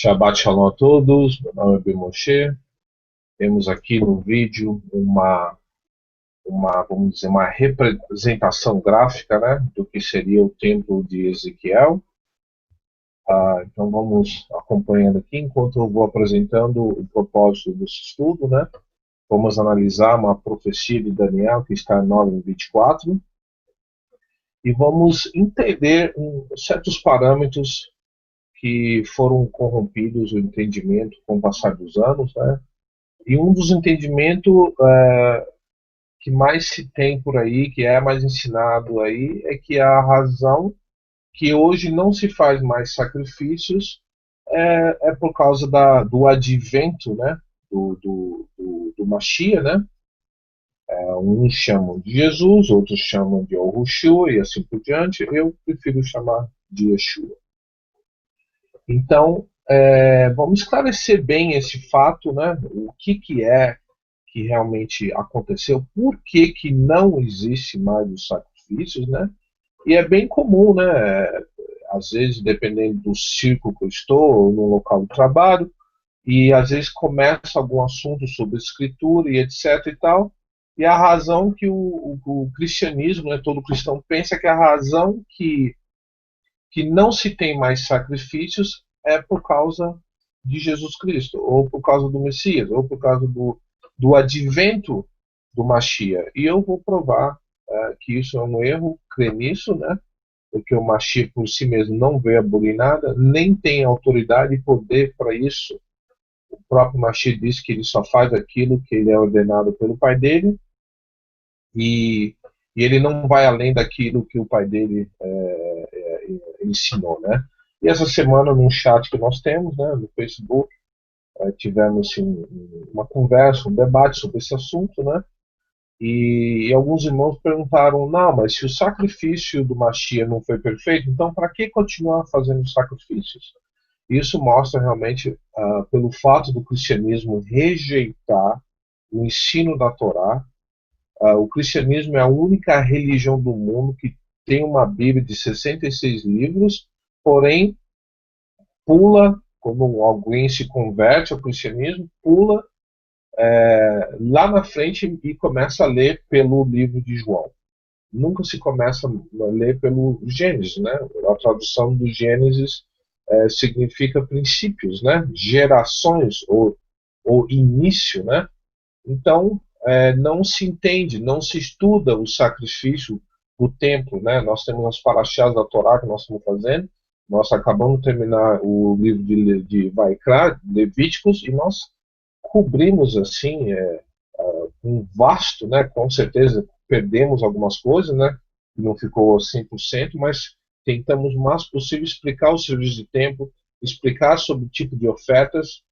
Shabbat Shalom a todos, meu nome é Ben Moshe. Temos aqui no vídeo vamos dizer, uma representação gráfica, né, do que seria o templo de Ezequiel. Então vamos acompanhando aqui enquanto eu vou apresentando o propósito desse estudo, né. Vamos analisar uma profecia de Daniel que está em 9:24 e vamos entender certos parâmetros que foram corrompidos o entendimento com o passar dos anos, né? E um dos entendimentos que mais se tem por aí, que é mais ensinado aí, é que a razão que hoje não se faz mais sacrifícios é por causa do advento, né? Do Mashiach, né? Uns chamam de Jesus, outros chamam de Yahushua e assim por diante. Eu prefiro chamar de Yeshua. Então, vamos esclarecer bem esse fato, né? O que é que realmente aconteceu, por que não existe mais os sacrifícios, né? E é bem comum, né? Às vezes, dependendo do círculo que eu estou, ou no local de trabalho, e às vezes começa algum assunto sobre escritura e etc e tal, e a razão que o cristianismo, né, todo cristão pensa que a razão que não se tem mais sacrifícios é por causa de Jesus Cristo, ou por causa do Messias, ou por causa do advento do Mashiach. E eu vou provar que isso é um erro, crer nisso, né? Porque o Mashiach por si mesmo não veio abolir nada, nem tem autoridade e poder para isso. O próprio Mashiach disse que ele só faz aquilo que ele é ordenado pelo pai dele, e ele não vai além daquilo que o pai dele ensinou, né? E essa semana, num chat que nós temos, né, no Facebook, tivemos assim, uma conversa, um debate sobre esse assunto, né? E alguns irmãos perguntaram: não, mas se o sacrifício do Mashiach não foi perfeito, então para que continuar fazendo sacrifícios? Isso mostra realmente, pelo fato do cristianismo rejeitar o ensino da Torá. O cristianismo é a única religião do mundo que tem uma Bíblia de 66 livros, porém pula, quando alguém se converte ao cristianismo, pula lá na frente e começa a ler pelo livro de João. Nunca se começa a ler pelo Gênesis, né? A tradução do Gênesis significa princípios, né? Gerações ou início, né? Então, não se entende, não se estuda o sacrifício do templo, né? Nós temos as paraxás da Torá que nós estamos fazendo. Nós acabamos de terminar o livro de Vaikra, Levíticos, e nós cobrimos assim um vasto, né? Com certeza perdemos algumas coisas, né? Não ficou 100%, mas tentamos o máximo possível explicar o serviço de templo, explicar sobre o tipo de ofertas.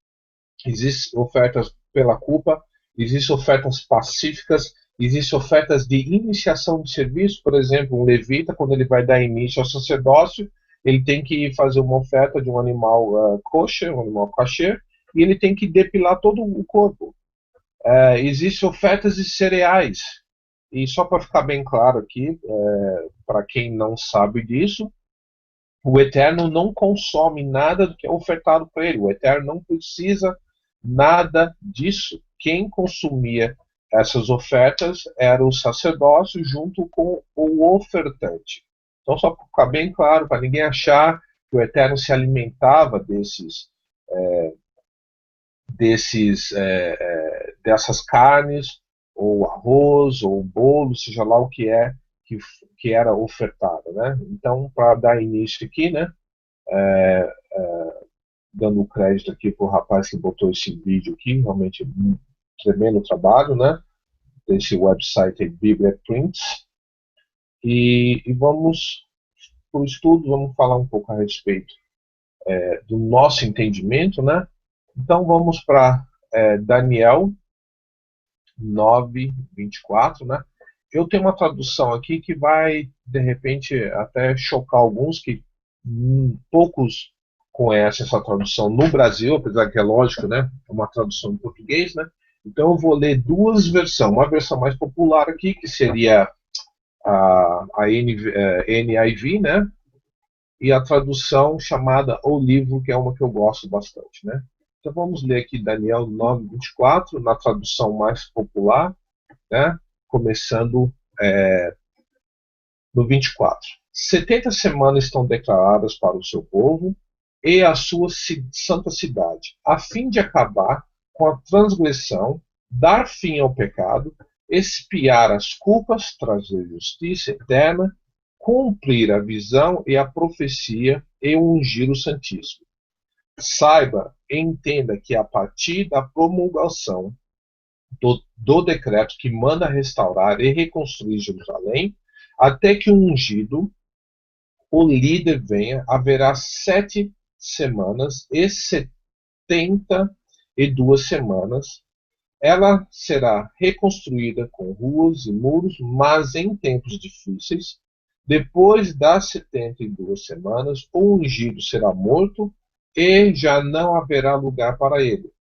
Existem ofertas pela culpa, existem ofertas pacíficas, existem ofertas de iniciação de serviço. Por exemplo, um levita, quando ele vai dar início ao sacerdócio, ele tem que fazer uma oferta de um animal kosher, um animal kasher, e ele tem que depilar todo o corpo. Existem ofertas de cereais. E só para ficar bem claro aqui, para quem não sabe disso, o Eterno não consome nada do que é ofertado para ele. O Eterno não precisa nada disso. Quem consumia essas ofertas era o sacerdócio junto com o ofertante. Então, só para ficar bem claro, para ninguém achar que o Eterno se alimentava dessas carnes, ou arroz, ou bolo, seja lá o que é que era ofertado, né? Então, para dar início aqui, né? Dando crédito aqui para o rapaz que botou esse vídeo aqui, realmente um tremendo trabalho, né? Desse website aí, Bíblia Prints. E vamos para o estudo, vamos falar um pouco a respeito do nosso entendimento, né? Então vamos para Daniel 9:24, né? Eu tenho uma tradução aqui que vai, de repente, até chocar alguns que poucos conhecem essa tradução no Brasil, apesar que é lógico, né? É uma tradução em português, né? Então eu vou ler duas versões. Uma versão mais popular aqui, que seria a NIV, né? E a tradução chamada O Livro, que é uma que eu gosto bastante, né? Então vamos ler aqui Daniel 9:24, na tradução mais popular, né? Começando no 24. 70 semanas estão declaradas para o seu povo e a sua santa cidade, a fim de acabar com a transgressão, dar fim ao pecado, expiar as culpas, trazer justiça eterna, cumprir a visão e a profecia e ungir o Santíssimo. Saiba e entenda que a partir da promulgação do decreto que manda restaurar e reconstruir Jerusalém, até que o ungido, o líder, venha, haverá 7 semanas e 72 semanas. Ela será reconstruída com ruas e muros, mas em tempos difíceis. Depois das 72 semanas, o ungido será morto e já não haverá lugar para ele.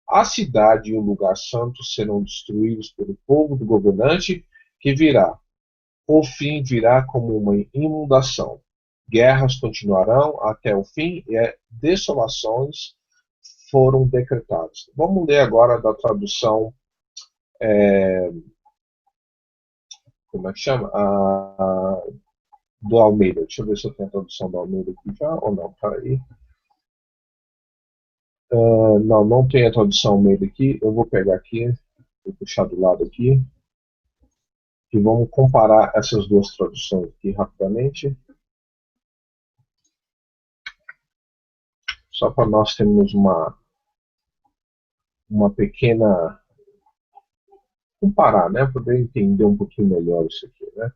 A cidade e o lugar santo serão destruídos pelo povo do governante que virá. O fim virá como uma inundação. Guerras continuarão até o fim e desolações foram decretadas. Vamos ler agora da tradução, como é que chama? Do Almeida. Deixa eu ver se eu tenho a tradução do Almeida aqui já ou não. Peraí. Não, não tem a tradução Almeida aqui. Eu vou pegar aqui, vou puxar do lado aqui. E vamos comparar essas duas traduções aqui rapidamente. Só para nós termos uma pequena comparar, né? Poder entender um pouquinho melhor isso aqui, né?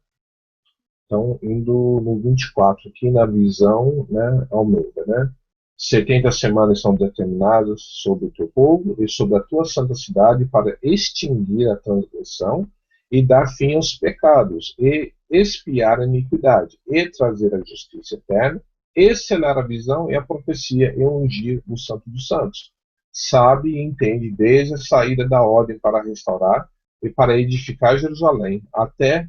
Então, indo no 24 aqui na visão, né, Almeida, né? 70 semanas são determinadas sobre o teu povo e sobre a tua santa cidade para extinguir a transgressão e dar fim aos pecados e expiar a iniquidade e trazer a justiça eterna e selar a visão e a profecia e ungir o santo dos santos. Sabe e entende desde a saída da ordem para restaurar e para edificar Jerusalém até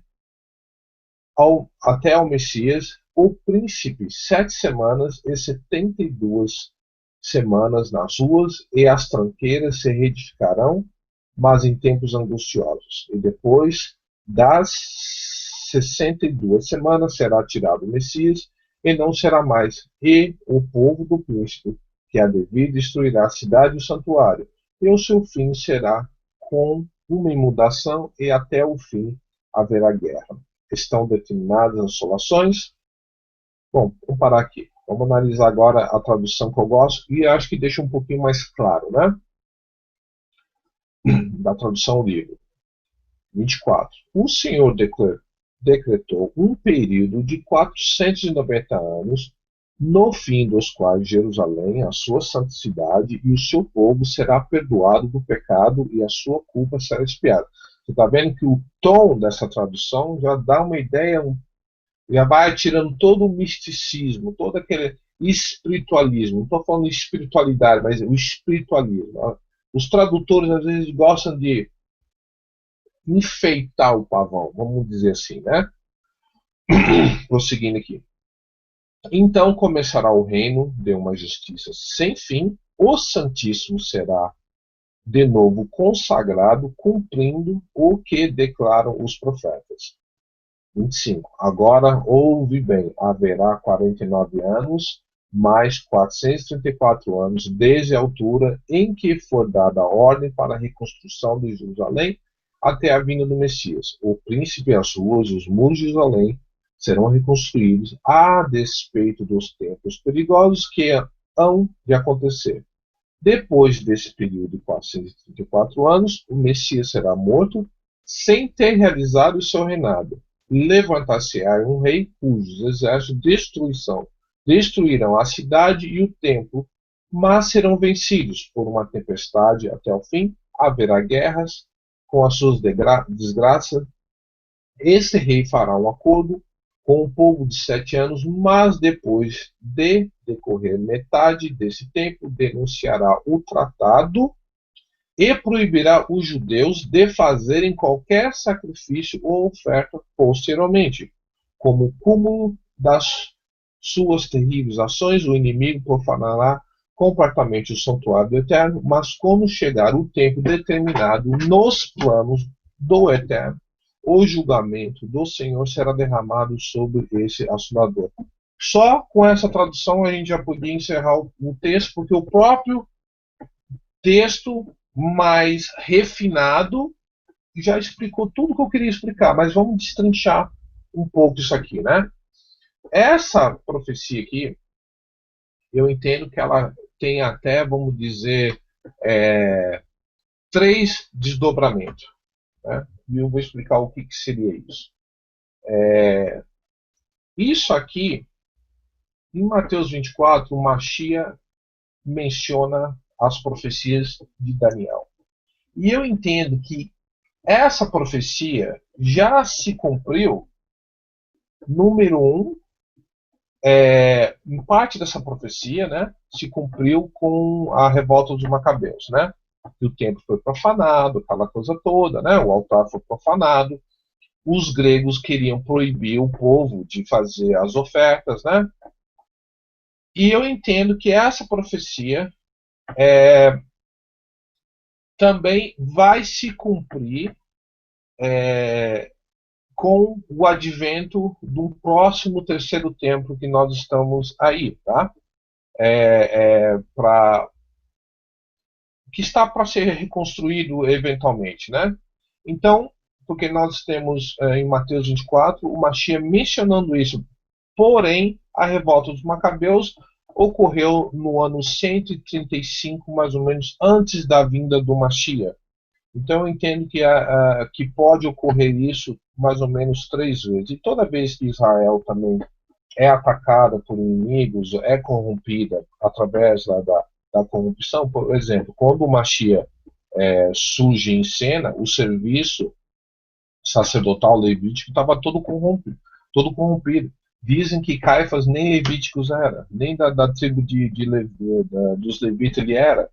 ao Messias, o príncipe, 7 semanas e 72 semanas nas ruas, e as tranqueiras se reedificarão, mas em tempos angustiosos. E depois das 62 semanas será tirado o Messias, e não será mais. E o povo do príncipe, que há de vir, destruirá a cidade e o santuário, e o seu fim será com uma imundação, e até o fim haverá guerra. Estão determinadas as solações. Bom, vamos parar aqui. Vamos analisar agora a tradução que eu gosto e acho que deixa um pouquinho mais claro, né? Da tradução livre. 24. O Senhor decretou um período de 490 anos, no fim dos quais Jerusalém, a sua santa cidade e o seu povo será perdoado do pecado e a sua culpa será expiada. Você está vendo que o tom dessa tradução já dá uma ideia, já vai tirando todo o misticismo, todo aquele espiritualismo. Não estou falando de espiritualidade, mas o espiritualismo. Os tradutores às vezes gostam de enfeitar o pavão, vamos dizer assim, né? Prosseguindo aqui. Então começará o reino de uma justiça sem fim, o Santíssimo será de novo consagrado, cumprindo o que declaram os profetas. 25. Agora ouve bem, haverá 49 anos, mais 434 anos, desde a altura em que for dada a ordem para a reconstrução de Jerusalém até a vinda do Messias. O príncipe, as ruas e os muros de Jerusalém serão reconstruídos a despeito dos tempos perigosos que hão de acontecer. Depois desse período de 434 anos, o Messias será morto sem ter realizado o seu reinado. Levantar-se-á um rei cujos exércitos destruirão a cidade e o templo, mas serão vencidos por uma tempestade até o fim. Haverá guerras com as suas desgraças. Esse rei fará um acordo com o povo de 7 anos, mas depois de decorrer metade desse tempo, denunciará o tratado e proibirá os judeus de fazerem qualquer sacrifício ou oferta posteriormente. Como cúmulo das suas terríveis ações, o inimigo profanará completamente o santuário do Eterno, mas quando chegar o tempo determinado nos planos do Eterno, o julgamento do Senhor será derramado sobre esse assolador. Só com essa tradução a gente já podia encerrar o texto, porque o próprio texto mais refinado já explicou tudo que eu queria explicar, mas vamos destrinchar um pouco isso aqui, né? Essa profecia aqui, eu entendo que ela tem até, vamos dizer, três desdobramentos, né? E eu vou explicar o que seria isso. Isso aqui, em Mateus 24, o Machia menciona as profecias de Daniel. E eu entendo que essa profecia já se cumpriu, número um, em parte dessa profecia, né, se cumpriu com a revolta dos Macabeus, né? Que o templo foi profanado, aquela coisa toda, né? O altar foi profanado. Os gregos queriam proibir o povo de fazer as ofertas, né? E eu entendo que essa profecia também vai se cumprir com o advento do próximo terceiro templo que nós estamos aí, tá? Que está para ser reconstruído eventualmente, né? Então, porque nós temos em Mateus 24 o Mashiach mencionando isso, porém a revolta dos Macabeus ocorreu no ano 135, mais ou menos antes da vinda do Mashiach. Então eu entendo que pode ocorrer isso mais ou menos 3 vezes. E toda vez que Israel também é atacada por inimigos, é corrompida através da corrupção, por exemplo, quando o Mashiach surge em cena, o serviço sacerdotal levítico estava todo corrompido, todo corrompido. Dizem que Caifás nem levíticos era, nem da tribo dos levitas ele era.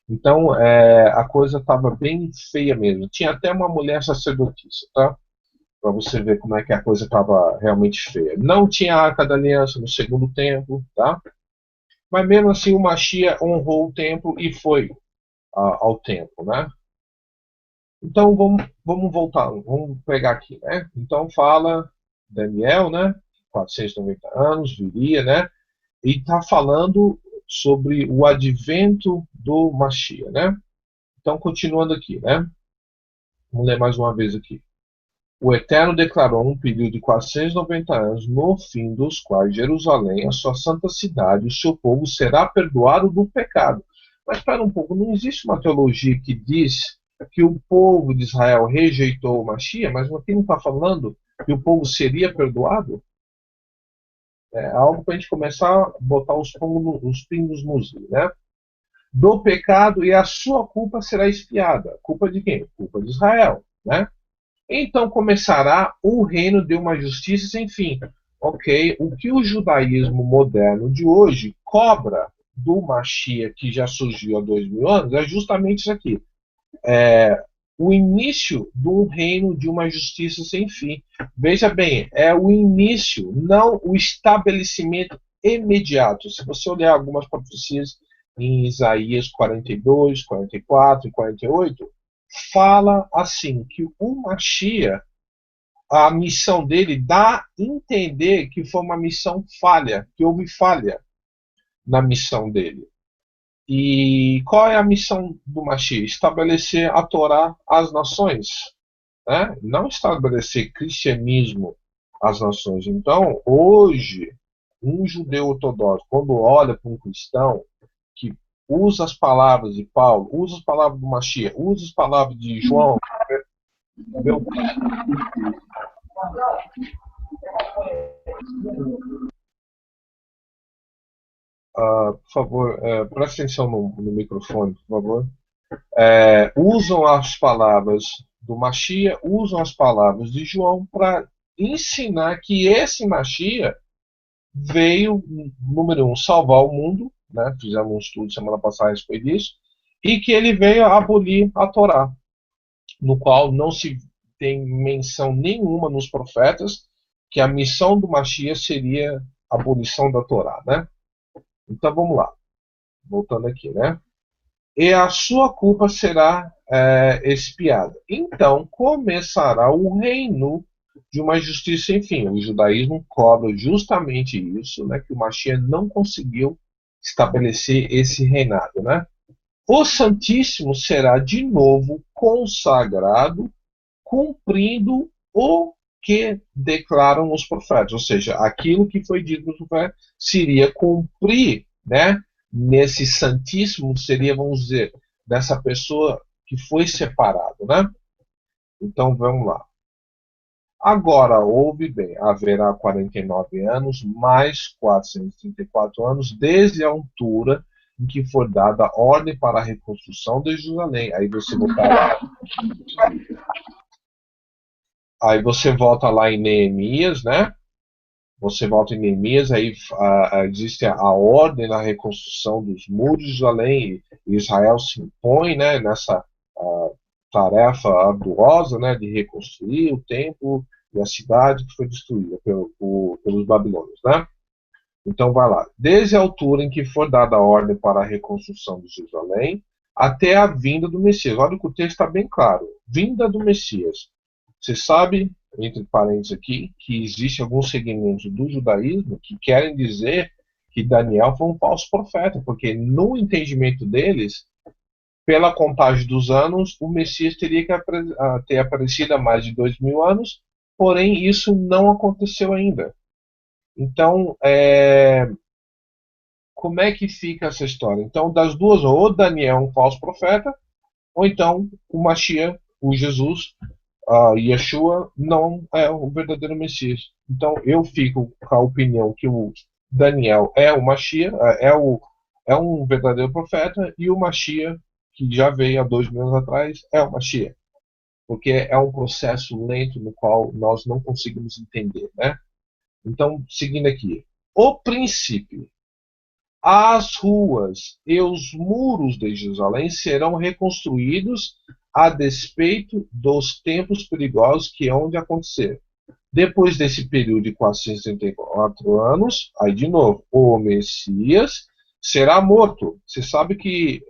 Então, a coisa estava bem feia mesmo. Tinha até uma mulher sacerdotisa, tá? Para você ver como é que a coisa estava realmente feia. Não tinha a Arca da Aliança no segundo templo, tá? Mas mesmo assim o Mashiach honrou o templo e foi ao templo, né? Então vamos voltar, vamos pegar aqui, né? Então fala Daniel, né? 490 anos, viria, né? E está falando sobre o advento do Mashiach, né? Então continuando aqui, né? Vamos ler mais uma vez aqui. O Eterno declarou um período de 490 anos, no fim dos quais Jerusalém, a sua santa cidade, o seu povo será perdoado do pecado. Mas espera um pouco, não existe uma teologia que diz que o povo de Israel rejeitou o Mashiach, mas aqui não está falando que o povo seria perdoado? É algo para a gente começar a botar os pingos nos is, né? Do pecado e a sua culpa será expiada. Culpa de quem? Culpa de Israel, né? Então começará o reino de uma justiça sem fim. Ok? O que o judaísmo moderno de hoje cobra do Mashiach, que já surgiu há 2000 anos, é justamente isso aqui. O início de um reino de uma justiça sem fim. Veja bem, é o início, não o estabelecimento imediato. Se você olhar algumas profecias em Isaías 42, 44 e 48, fala assim, que o Mashiach a missão dele dá a entender que foi uma missão falha, que houve falha na missão dele. E qual é a missão do Mashiach? Estabelecer a Torá às nações, né? Não estabelecer cristianismo às nações. Então, hoje, um judeu ortodoxo, quando olha para um cristão que usa as palavras de Paulo, usa as palavras do Mashiach, usa as palavras de João, meu, por favor, preste atenção no microfone, por favor. Usam as palavras do Mashiach, usam as palavras de João para ensinar que esse Mashiach veio, número um, salvar o mundo, né? Fizemos um estudo semana passada a respeito disso, e que ele veio abolir a Torá, no qual não se tem menção nenhuma nos profetas que a missão do Mashiach seria a abolição da Torá, né? Então vamos lá, voltando aqui, né? E a sua culpa será expiada. Então começará o reino de uma justiça sem fim. O judaísmo cobra justamente isso, né, que o Mashiach não conseguiu estabelecer esse reinado, né? O Santíssimo será de novo consagrado, cumprindo o que declaram os profetas, ou seja, aquilo que foi dito nos profetas seria cumprir, né? Nesse Santíssimo seria, vamos dizer, dessa pessoa que foi separado, né? Então vamos lá. Agora, ouve bem, haverá 49 anos, mais 434 anos, desde a altura em que for dada a ordem para a reconstrução de Jerusalém. Aí você volta lá em Neemias, né? Você volta em Neemias, aí existe a ordem na reconstrução dos muros de Jerusalém, e Israel se impõe, né, nessa tarefa arduosa, né, de reconstruir o templo e a cidade que foi destruída pelos babilônios, né? Então vai lá. Desde a altura em que for dada a ordem para a reconstrução de Jerusalém, até a vinda do Messias. Olha que o texto está bem claro. Vinda do Messias. Você sabe, entre parênteses aqui, que existe alguns segmentos do judaísmo que querem dizer que Daniel foi um falso profeta, porque no entendimento deles, pela contagem dos anos, o Messias teria que ter aparecido há mais de 2000 anos, porém isso não aconteceu ainda. Então, como é que fica essa história? Então, das duas, ou Daniel é um falso profeta, ou então o Mashiach, o Jesus, Yeshua, não é o verdadeiro Messias. Então, eu fico com a opinião que o Daniel é o Mashiach, é um verdadeiro profeta, e o Mashiach, que já veio há 2000 anos atrás, é o Mashiach. Porque é um processo lento no qual nós não conseguimos entender, né? Então, seguindo aqui. O princípio. As ruas e os muros de Jerusalém serão reconstruídos a despeito dos tempos perigosos que hão de acontecer. Depois desse período de 434 anos, aí de novo, o Messias será morto. Você sabe que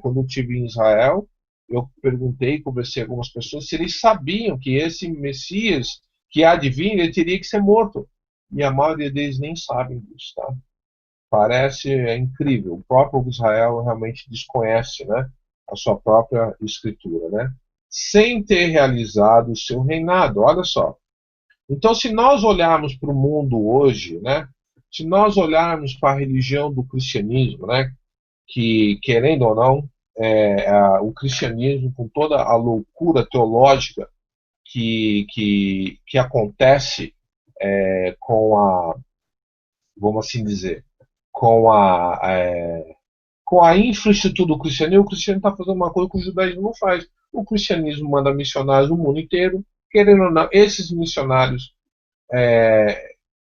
quando eu estive em Israel, eu perguntei, conversei com algumas pessoas se eles sabiam que esse Messias que há de vir, ele teria que ser morto. E a maioria deles nem sabem disso, tá? Parece incrível. O próprio Israel realmente desconhece, né, a sua própria escritura, né? Sem ter realizado o seu reinado. Olha só. Então, se nós olharmos para o mundo hoje, né, se nós olharmos para a religião do cristianismo, né, que, querendo ou não, o cristianismo, com toda a loucura teológica que acontece vamos assim dizer, com a infraestrutura do cristianismo, o cristianismo está fazendo uma coisa que o judaísmo não faz. O cristianismo manda missionários no mundo inteiro, querendo ou não, esses missionários,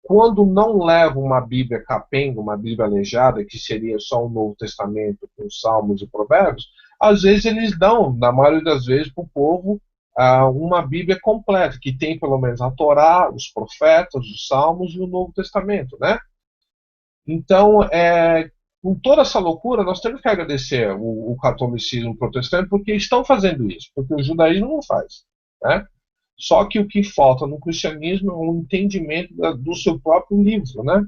quando não levam uma Bíblia capenga, uma Bíblia aleijada, que seria só o Novo Testamento com Salmos e Provérbios, às vezes eles dão, na maioria das vezes, para o povo uma Bíblia completa, que tem pelo menos a Torá, os profetas, os Salmos e o Novo Testamento, né? Então, com toda essa loucura, nós temos que agradecer o catolicismo protestante porque estão fazendo isso, porque o judaísmo não faz, né? Só que o que falta no cristianismo é um entendimento do seu próprio livro, né?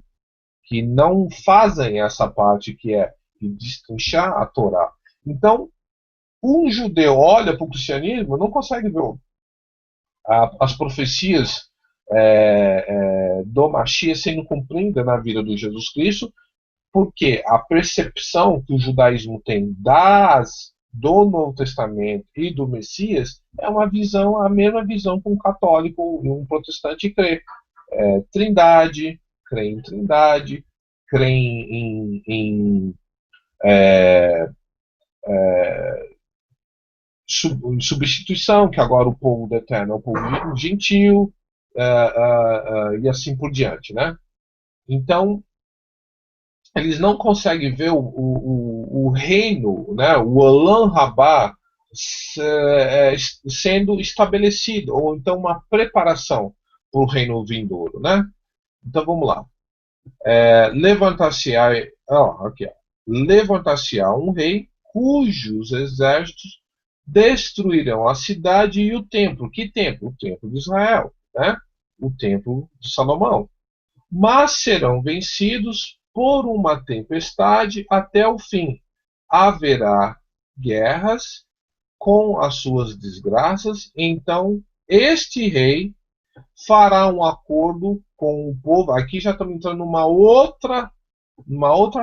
Que não fazem essa parte que é de destrinchar a Torá. Então, um judeu olha para o cristianismo, não consegue ver as profecias do Mashiach sendo cumpridas na vida de Jesus Cristo, porque a percepção que o judaísmo tem do Novo Testamento e do Messias é uma visão, a mesma visão que um católico e um protestante crê. Trindade, crê em Trindade, crê em substituição, que agora o povo do Eterno é o povo gentil, e assim por diante, né? Então, eles não conseguem ver o reino, né, o Olam Rabá, sendo estabelecido, ou então uma preparação para o reino vindouro, né? Então vamos lá. Levantar-se-á, levantar-se-á um rei cujos exércitos destruirão a cidade e o templo. Que templo? O templo de Israel, né? O templo de Salomão. Mas serão vencidos por uma tempestade até o fim. Haverá guerras com as suas desgraças. Então, este rei fará um acordo com o povo. Aqui já estamos entrando numa outra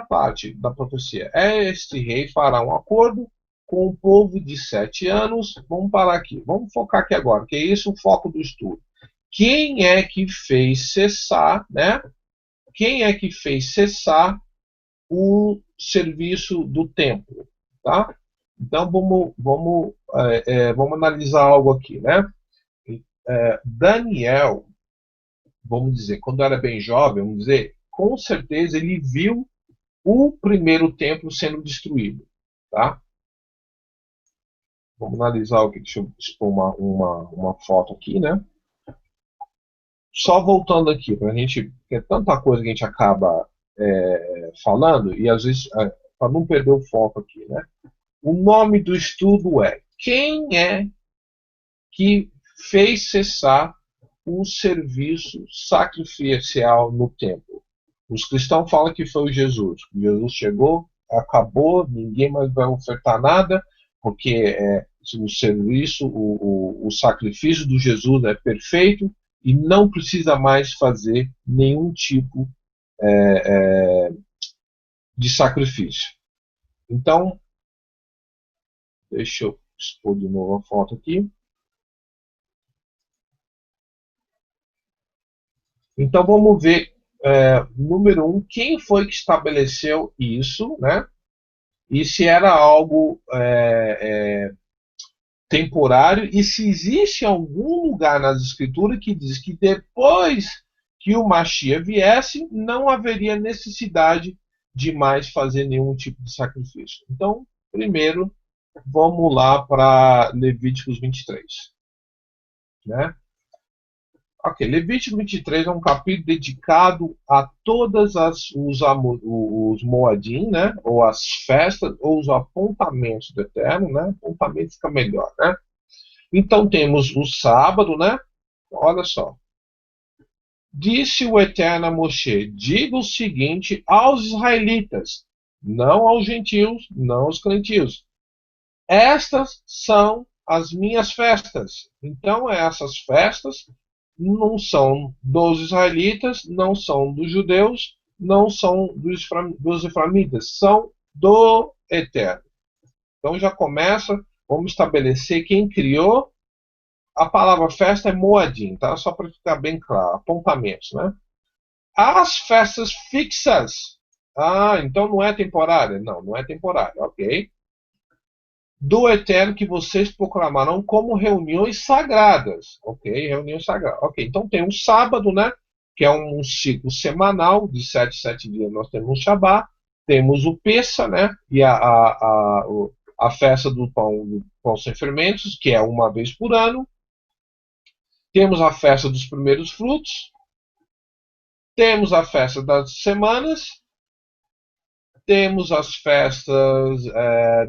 parte da profecia. Este rei fará um acordo com o povo de 7 anos. Vamos parar aqui. Vamos focar aqui agora, que é isso o foco do estudo. Quem é que fez cessar, né? Quem é que fez cessar o serviço do templo, tá? Então vamos analisar algo aqui, né? Daniel, vamos dizer, quando era bem jovem, vamos dizer, com certeza ele viu o primeiro templo sendo destruído, tá? Vamos analisar o que. Deixa eu expor uma foto aqui, né? Só voltando aqui, para a gente. Tem tanta coisa que a gente acaba falando, e às vezes, para não perder o foco aqui, né? O nome do estudo é Quem é que fez cessar o serviço sacrificial no templo? Os cristãos falam que foi o Jesus. Jesus chegou, acabou, ninguém mais vai ofertar nada, porque o serviço, o sacrifício do Jesus é perfeito e não precisa mais fazer nenhum tipo de sacrifício. Então, deixa eu expor de novo a foto aqui. Então vamos ver, número um, quem foi que estabeleceu isso, né? E se era algo temporário, e se existe algum lugar nas escrituras que diz que depois que o Mashiach viesse, não haveria necessidade de mais fazer nenhum tipo de sacrifício. Então, primeiro, vamos lá para Levíticos 23. Né? Ok, Levítico 23 é um capítulo dedicado a todas os Moadim, né? Ou as festas, ou os apontamentos do Eterno, né? Apontamento fica melhor, né? Então temos o sábado, né? Olha só. Disse o Eterno a Moshe: diga o seguinte aos israelitas, não aos gentios, não aos gentios. Estas são as minhas festas. Então essas festas não são dos israelitas, não são dos judeus, não são dos eframitas, são do Eterno. Então já começa, vamos estabelecer quem criou. A palavra festa é Moadim, tá? Só para ficar bem claro, apontamentos, né? As festas fixas. Ah, então não é temporária? Não, não é temporária, ok. Do Eterno que vocês proclamarão como reuniões sagradas. Ok, reuniões sagradas. Ok, então tem um sábado, né? Que é um ciclo semanal, de 7 dias nós temos um Shabá, temos o Pessa, né? E a festa do pão sem fermentos, que é uma vez por ano. Temos a festa dos primeiros frutos. Temos a festa das semanas. Temos as festas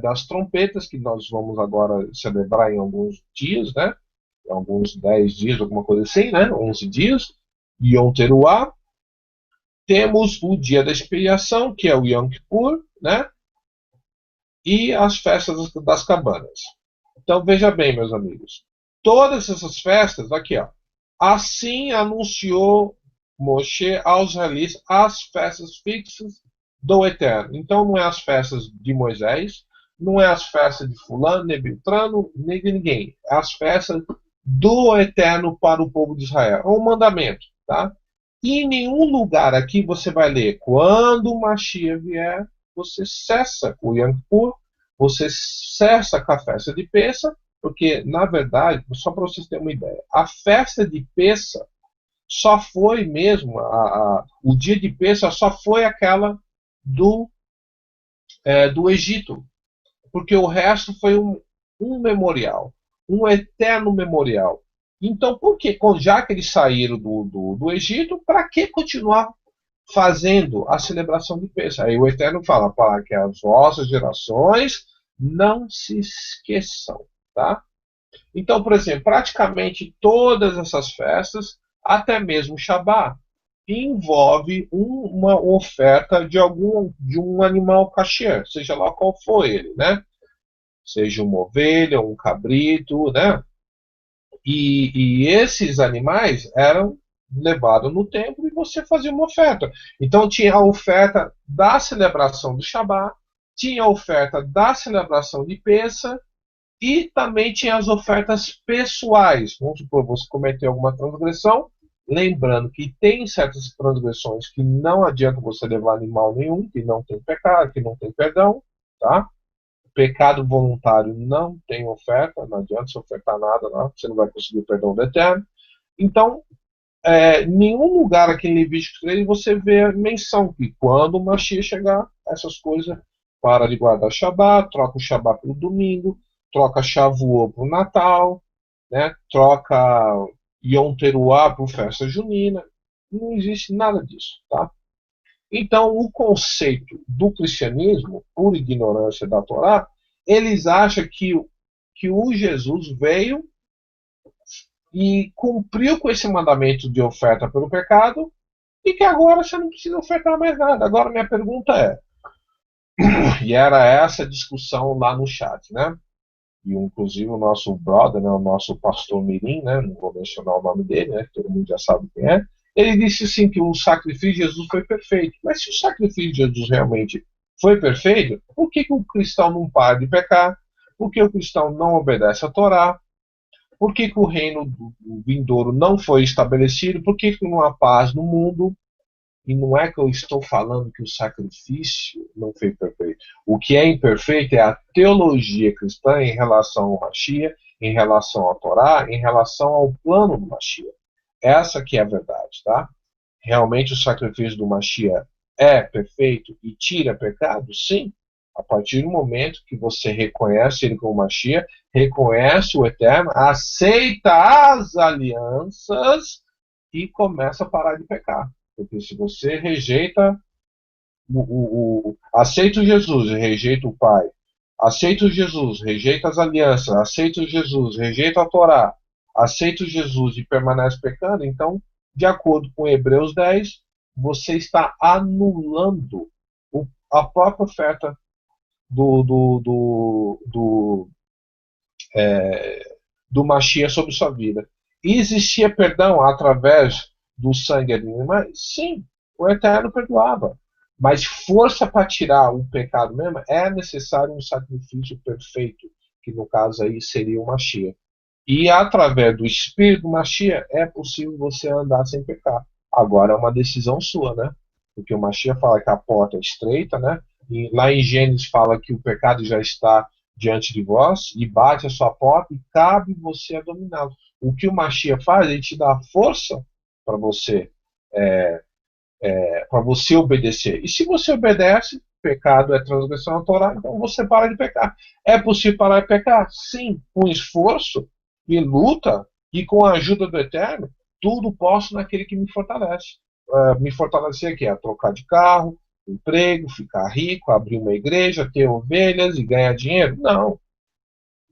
das trompetas, que nós vamos agora celebrar em alguns dias, né? alguns 10 dias, alguma coisa assim, né? 11 dias, Yom Teruah. Temos o dia da expiação, que é o Yom Kippur, né? E as festas das cabanas. Então veja bem, meus amigos, todas essas festas, aqui, ó, assim anunciou Moshe aos israelitas as festas fixas do Eterno. Então não é as festas de Moisés, não é as festas de fulano, nem Beltrano, nem de ninguém. É as festas do Eterno para o povo de Israel. É um mandamento, tá? E em nenhum lugar aqui você vai ler quando o Mashiach vier, você cessa o Yom Kippur, você cessa com a festa de Pessa, porque, na verdade, só para vocês terem uma ideia, a festa de Pessa só foi mesmo, o dia de Pessa só foi aquela do Egito, porque o resto foi um memorial, um eterno memorial. Então, por que, já que eles saíram do Egito, para que continuar fazendo a celebração de Pêssego? Aí o Eterno fala para que as vossas gerações não se esqueçam, tá? Então, por exemplo, praticamente todas essas festas, até mesmo o Shabat, envolve uma oferta de um animal kasher, seja lá qual for ele, né? Seja uma ovelha, um cabrito, né? E esses animais eram levados no templo e você fazia uma oferta. Então tinha a oferta da celebração do Shabat, tinha a oferta da celebração de Pêssego e também tinha as ofertas pessoais. Vamos supor, você cometeu alguma transgressão, lembrando que tem certas transgressões que não adianta você levar animal nenhum, que não tem pecado, que não tem perdão, tá? Pecado voluntário não tem oferta, não adianta você ofertar nada, não, você não vai conseguir o perdão do Eterno. Então, nenhum lugar aqui em Levítico 3 você vê a menção que quando o Mashiach chegar, essas coisas, para de guardar Shabat, troca o Shabat pelo domingo, troca Shavuot para o Natal, né? Troca Yom Teruah para festa junina. Não existe nada disso, tá? Então, o conceito do cristianismo, por ignorância da Torá, eles acham que o Jesus veio e cumpriu com esse mandamento de oferta pelo pecado e que agora você não precisa ofertar mais nada. Agora, minha pergunta é, e era essa discussão lá no chat, né? E inclusive o nosso brother, né, o nosso pastor Mirim, né, não vou mencionar o nome dele, né, todo mundo já sabe quem é, ele disse assim que o sacrifício de Jesus foi perfeito. Mas se o sacrifício de Jesus realmente foi perfeito, por que o cristão não para de pecar? Por que o cristão não obedece à Torá? Por que o reino do vindouro não foi estabelecido? Por que não há paz no mundo? E não é que eu estou falando que o sacrifício não foi perfeito. O que é imperfeito é a teologia cristã em relação ao Mashiach, em relação à Torá, em relação ao plano do Mashiach. Essa que é a verdade, tá? Realmente o sacrifício do Mashiach é perfeito e tira pecado? Sim. A partir do momento que você reconhece ele como Mashiach, reconhece o Eterno, aceita as alianças e começa a parar de pecar. Porque se você rejeita aceita o Jesus e rejeita o Pai, aceita o Jesus, rejeita as alianças, aceita o Jesus, rejeita a Torá, aceita o Jesus e permanece pecando, então, de acordo com Hebreus 10, você está anulando a própria oferta do do Mashiach sobre sua vida. E existia perdão através do sangue de animais? Sim, o Eterno perdoava. Mas força para tirar o pecado mesmo, é necessário um sacrifício perfeito, que no caso aí seria o Mashiach. E através do Espírito do Mashiach é possível você andar sem pecar. Agora é uma decisão sua, né? Porque o Mashiach fala que a porta é estreita, né? E lá em Gênesis fala que o pecado já está diante de vós e bate a sua porta e cabe você a dominá-lo. O que o Mashiach faz? Ele te dá força para você para você obedecer. E se você obedece, pecado é transgressão à Torá, então você para de pecar. É possível parar de pecar? Sim, com esforço e luta e com a ajuda do Eterno, tudo posso naquele que me fortalece. Me fortalecer aqui é trocar de carro, emprego, ficar rico, abrir uma igreja, ter ovelhas e ganhar dinheiro? Não.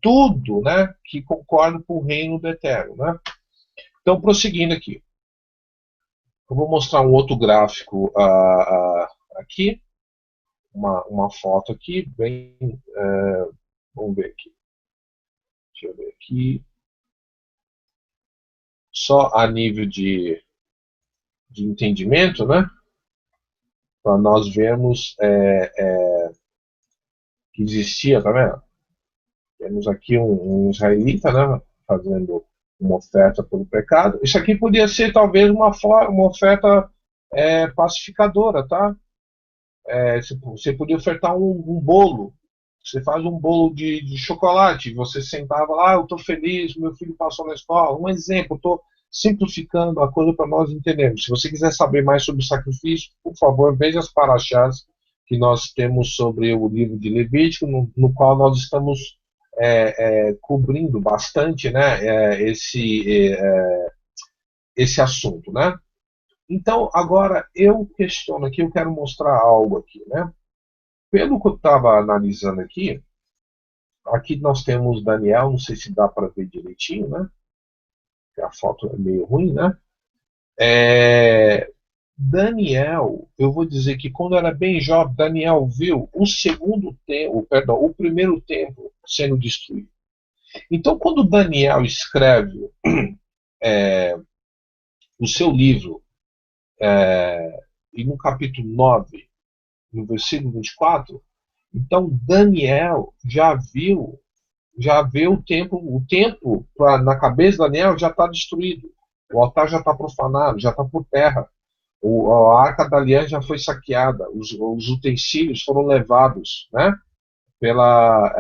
tudo, né, que concorda com o reino do Eterno, né? Então, prosseguindo aqui, eu vou mostrar um outro gráfico aqui, uma foto aqui, bem, vamos ver aqui, deixa eu ver aqui, só a nível de entendimento, né? Para nós vermos que existia, tá vendo? Temos aqui um israelita, né, fazendo uma oferta pelo pecado. Isso aqui podia ser talvez uma oferta pacificadora, tá? Você podia ofertar um bolo. Você faz um bolo de chocolate. Você sentava lá, eu estou feliz, meu filho passou na escola. Um exemplo, estou simplificando a coisa para nós entendermos. Se você quiser saber mais sobre o sacrifício, por favor, veja as paraxás que nós temos sobre o livro de Levítico, no qual nós estamos cobrindo bastante, né, esse assunto, né? Então, agora eu questiono aqui, eu quero mostrar algo aqui, né? Pelo que eu estava analisando aqui, aqui nós temos Daniel, não sei se dá para ver direitinho, né? A foto é meio ruim, né? Daniel, eu vou dizer que quando era bem jovem, Daniel viu o segundo templo, perdão, o primeiro templo sendo destruído. Então, quando Daniel escreve o seu livro, e no capítulo 9, no versículo 24, então Daniel já vê o templo na cabeça de Daniel já está destruído, o altar já está profanado, já está por terra, a arca da aliança já foi saqueada, os utensílios foram levados, né, pela,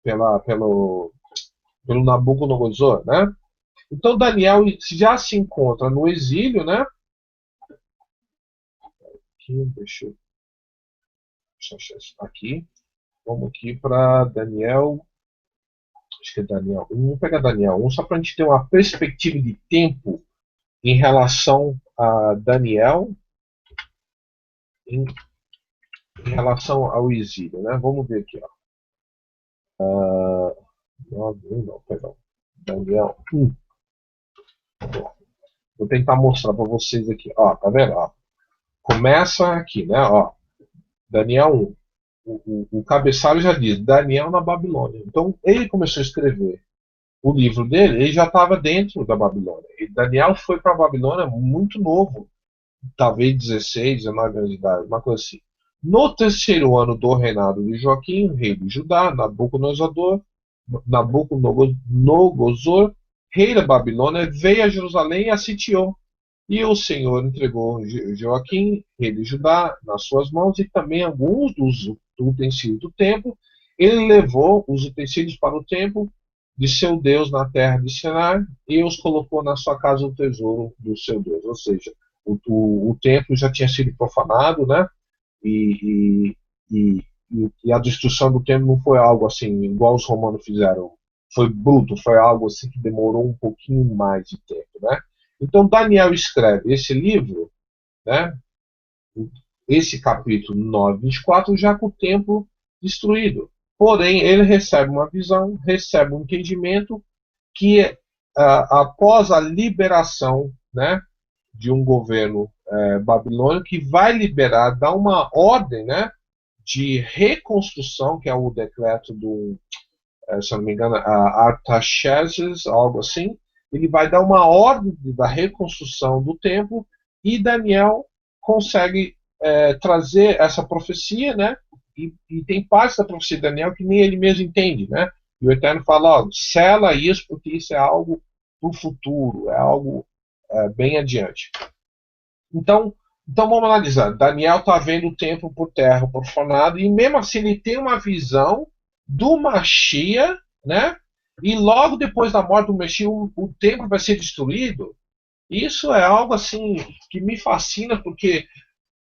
pelo Nabucodonosor, né? Então Daniel já se encontra no exílio, né? Aqui, deixa eu achar isso aqui. Vamos aqui para Daniel. Acho que é Daniel 1. Vamos pegar Daniel 1 só para a gente ter uma perspectiva de tempo em relação a Daniel, em, em relação ao exílio, né? Vamos ver aqui, ó. Não, não, perdão. Daniel 1. Vou tentar mostrar para vocês aqui. Ó, tá vendo? Ó, começa aqui, né? Ó, Daniel 1. O cabeçalho já diz Daniel na Babilônia. Então ele começou a escrever o livro dele, ele já estava dentro da Babilônia. E Daniel foi para a Babilônia muito novo, talvez 16, 19 anos de idade, uma coisa assim. No terceiro ano do reinado de Joaquim, rei de Judá, Nabucodonosor, rei da Babilônia, veio a Jerusalém e a sitiou. E o Senhor entregou Joaquim, rei de Judá, nas suas mãos e também alguns dos utensílios do templo. Ele levou os utensílios para o templo de seu Deus na terra de Sinar e os colocou na sua casa do tesouro do seu Deus. Ou seja, o templo já tinha sido profanado, né? E, e, e a destruição do templo não foi algo assim, igual os romanos fizeram. Foi bruto, foi algo assim que demorou um pouquinho mais de tempo, né? Então Daniel escreve esse livro, né? Esse capítulo 9, 24, já com o templo destruído. Porém, ele recebe uma visão, recebe um entendimento que após a liberação, né, de um governo babilônico que vai liberar, dar uma ordem, né, de reconstrução, que é o decreto do, se eu não me engano, Artaxerxes, algo assim. Ele vai dar uma ordem da reconstrução do templo e Daniel consegue trazer essa profecia, né? E tem parte da profecia de Daniel que nem ele mesmo entende, né? E o Eterno fala, ó, sela isso porque isso é algo para o futuro, é algo bem adiante. Então, então vamos analisar. Daniel está vendo o templo por terra profanado e mesmo assim ele tem uma visão do Machia, né? E logo depois da morte do Machia o templo vai ser destruído. Isso é algo assim que me fascina porque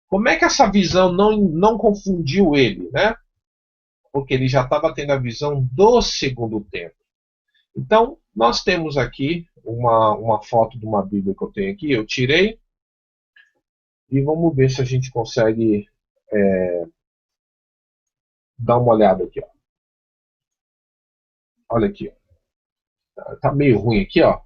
como é que essa visão não confundiu ele, né? Porque ele já estava tendo a visão do segundo templo. Então, nós temos aqui uma foto de uma Bíblia que eu tenho aqui, eu tirei, e vamos ver se a gente consegue dar uma olhada aqui. Ó. Olha aqui, tá meio ruim aqui, ó.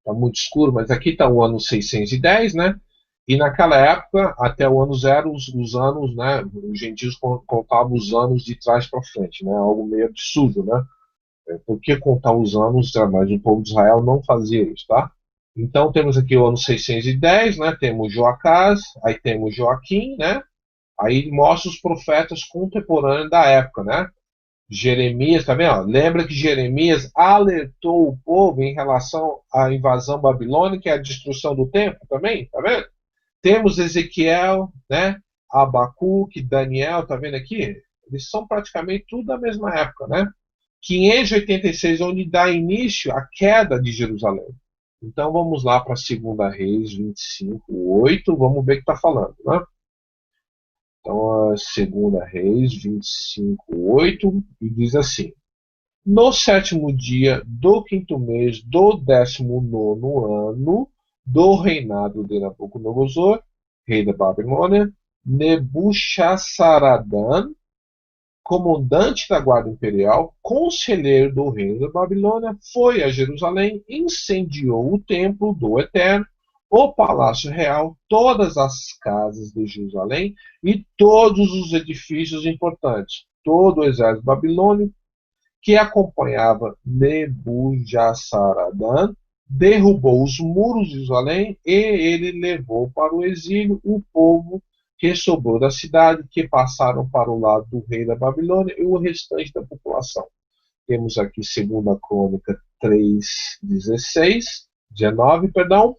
Tá muito escuro, mas aqui está o ano 610, né? E naquela época, até o ano zero, os anos, né? Os gentios contavam os anos de trás para frente, né? Algo meio absurdo, né? Por que contar os anos? Mas o povo de Israel não fazia isso, tá? Então temos aqui o ano 610, né? Temos Joacás, aí temos Joaquim, né? Aí mostra os profetas contemporâneos da época, né? Jeremias, tá vendo? Lembra que Jeremias alertou o povo em relação à invasão babilônica e à destruição do templo também, tá vendo? Temos Ezequiel, né? Abacuque, Daniel, tá vendo aqui? Eles são praticamente tudo da mesma época, né? 586, onde dá início à queda de Jerusalém. Então vamos lá para 2 Reis 25:8, vamos ver o que está falando, né? Então, a 2 Reis 25:8, e diz assim: No sétimo dia do quinto mês do 19º ano do reinado de Nabucodonosor, rei da Babilônia, Nebuchadnezzar, comandante da guarda imperial, conselheiro do reino da Babilônia, foi a Jerusalém, incendiou o templo do Eterno, o palácio real, todas as casas de Jerusalém e todos os edifícios importantes. Todo o exército babilônico que acompanhava Nebuchadnezzar derrubou os muros de Jerusalém e ele levou para o exílio o povo que sobrou da cidade, que passaram para o lado do rei da Babilônia e o restante da população. Temos aqui 2 Crônica 3:16, 19, perdão,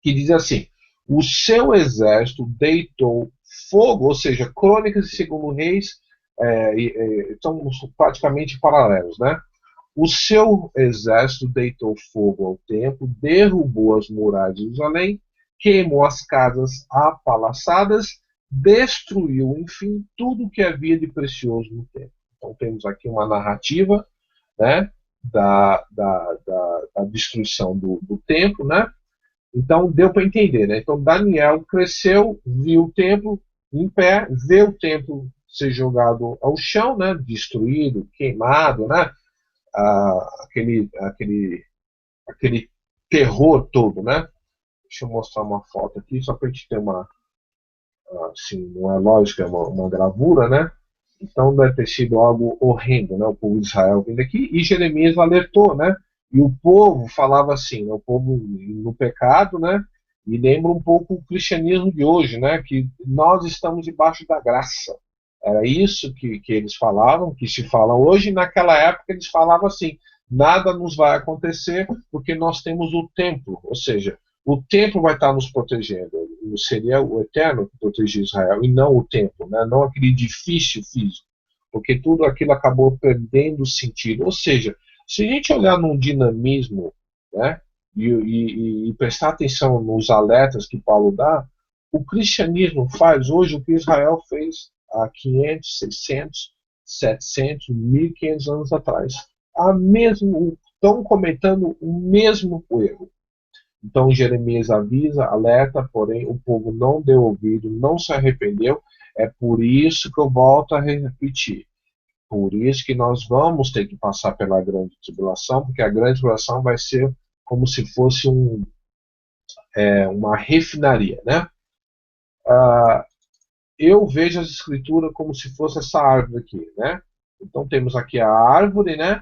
que diz assim: o seu exército deitou fogo, ou seja, Crônicas e 2 Reis são praticamente paralelos, né? O seu exército deitou fogo ao templo, derrubou as muralhas de Jerusalém, queimou as casas apalaçadas, destruiu, enfim, tudo que havia de precioso no templo. Então temos aqui uma narrativa, né, da destruição do templo, né? Então deu para entender, né? Então Daniel cresceu, viu o templo em pé, vê o templo ser jogado ao chão, né? Destruído, queimado, né? Aquele terror todo, né? Deixa eu mostrar uma foto aqui, só para a gente ter uma, assim, não é lógico, é uma gravura, né? Então deve ter sido algo horrendo, né? O povo de Israel vindo aqui, e Jeremias alertou, né? E o povo falava assim, né? O povo no pecado, né? E lembra um pouco o cristianismo de hoje, né? Que nós estamos debaixo da graça. Era isso que eles falavam, que se fala hoje. Naquela época eles falavam assim: nada nos vai acontecer porque nós temos o templo, ou seja, o templo vai estar nos protegendo. Seria o Eterno que protegia Israel e não o templo, né? Não aquele edifício físico, porque tudo aquilo acabou perdendo sentido. Ou seja, se a gente olhar num dinamismo, né, e prestar atenção nos alertas que Paulo dá, o cristianismo faz hoje o que Israel fez há 500, 600, 700, 1500 anos atrás. Estão cometendo o mesmo erro. Então Jeremias avisa, alerta, porém o povo não deu ouvido, não se arrependeu. É por isso que eu volto a repetir. Por isso que nós vamos ter que passar pela grande tribulação, porque a grande tribulação vai ser como se fosse uma refinaria, né? Eu vejo as escrituras como se fosse essa árvore aqui, né? Então temos aqui a árvore, né?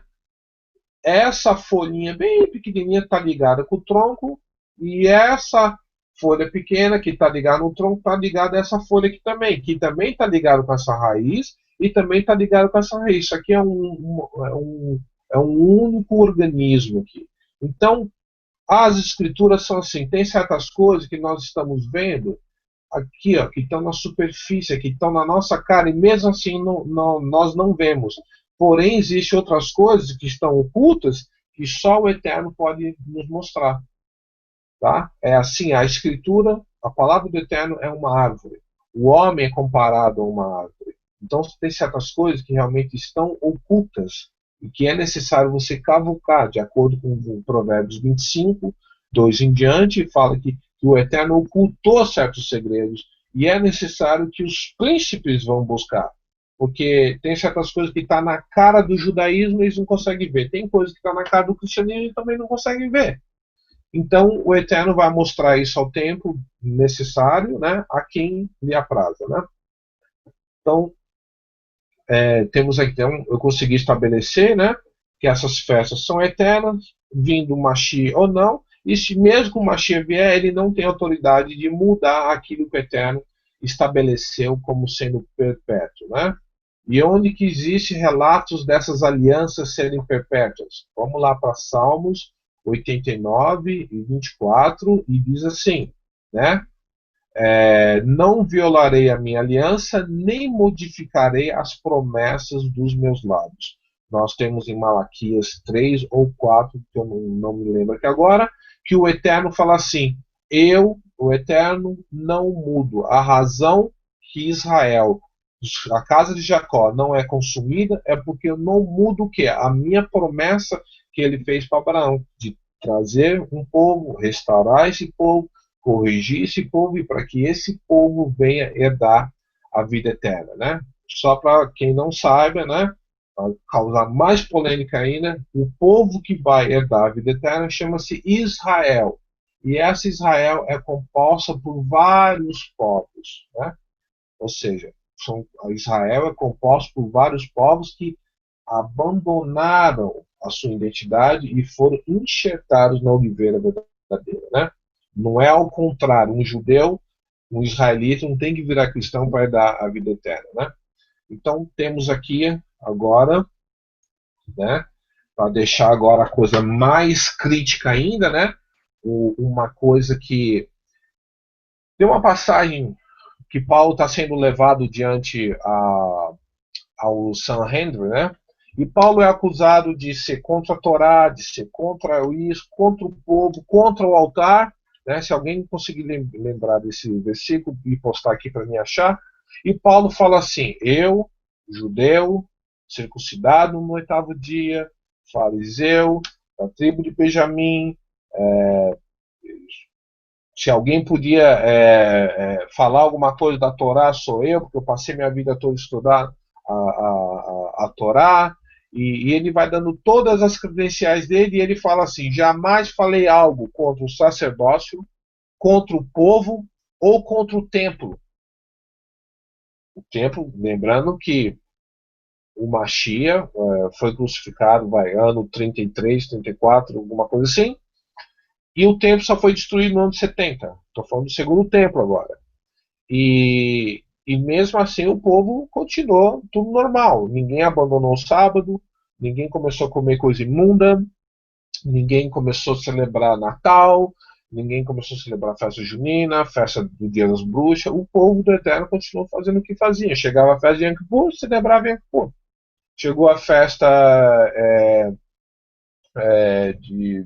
Essa folhinha bem pequenininha está ligada com o tronco, e essa folha pequena que está ligada no tronco está ligada a essa folha aqui também, que também está ligada com essa raiz e também está ligada com essa raiz. Isso aqui é um único organismo aqui. Então, as escrituras são assim, tem certas coisas que nós estamos vendo aqui, ó, que estão na superfície, que estão na nossa cara, e mesmo assim nós não vemos. Porém, existem outras coisas que estão ocultas que só o Eterno pode nos mostrar. Tá? É assim, a Escritura, a palavra do Eterno é uma árvore. O homem é comparado a uma árvore. Então, tem certas coisas que realmente estão ocultas e que é necessário você cavucar, de acordo com o Provérbios 25, 2 em diante, fala que o Eterno ocultou certos segredos e é necessário que os príncipes vão buscar. Porque tem certas coisas que estão na cara do judaísmo e eles não conseguem ver. Tem coisas que estão na cara do cristianismo e também não conseguem ver. Então, o Eterno vai mostrar isso ao tempo necessário, né, a quem lhe apraza, né? Então, temos aqui, então, eu consegui estabelecer, né, que essas festas são eternas, vindo o Mashiach ou não, e se mesmo o Mashiach vier, ele não tem autoridade de mudar aquilo que o Eterno estabeleceu como sendo perpétuo, né? E onde que existe relatos dessas alianças serem perpétuas? Vamos lá para Salmos 89 e 24, e diz assim, né? Não violarei a minha aliança, nem modificarei as promessas dos meus lábios. Nós temos em Malaquias 3 ou 4, que eu não me lembro aqui agora, que o Eterno fala assim: eu, o Eterno, não mudo. A razão que Israel, a casa de Jacó, não é consumida é porque eu não mudo o quê? A minha promessa que ele fez para Abraão, de trazer um povo, restaurar esse povo, corrigir esse povo e para que esse povo venha herdar a vida eterna, né? Só para quem não saiba, né? Para causar mais polêmica ainda, o povo que vai herdar a vida eterna chama-se Israel. E essa Israel é composta por vários povos, né? Ou seja, Israel é composto por vários povos que abandonaram a sua identidade e foram enxertados na oliveira verdadeira, né? Não é ao contrário, um judeu, um israelita não tem que virar cristão para dar a vida eterna, né? Então temos aqui agora, né, para deixar agora a coisa mais crítica ainda, né? Uma coisa que tem uma passagem que Paulo está sendo levado diante ao Sanhedrin, né? E Paulo é acusado de ser contra a Torá, de ser contra isso, contra o povo, contra o altar, né? Se alguém conseguir lembrar desse versículo e postar aqui para mim achar. E Paulo fala assim: eu, judeu, circuncidado no 8º dia, fariseu, da tribo de Benjamim, se alguém podia falar alguma coisa da Torá, sou eu, porque eu passei minha vida toda estudando a Torá, e ele vai dando todas as credenciais dele, e ele fala assim: jamais falei algo contra o sacerdócio, contra o povo ou contra o templo. O templo, lembrando que o Mashiach foi crucificado, ano 33, 34, alguma coisa assim, e o templo só foi destruído no ano 70. Estou falando do segundo templo agora. E mesmo assim o povo continuou tudo normal. Ninguém abandonou o sábado, ninguém começou a comer coisa imunda, ninguém começou a celebrar Natal, ninguém começou a celebrar a festa junina, festa do Dia das Bruxas. O povo do Eterno continuou fazendo o que fazia. Chegava a festa de Yom Kippur, celebrava Yom Kippur. Chegou a festa de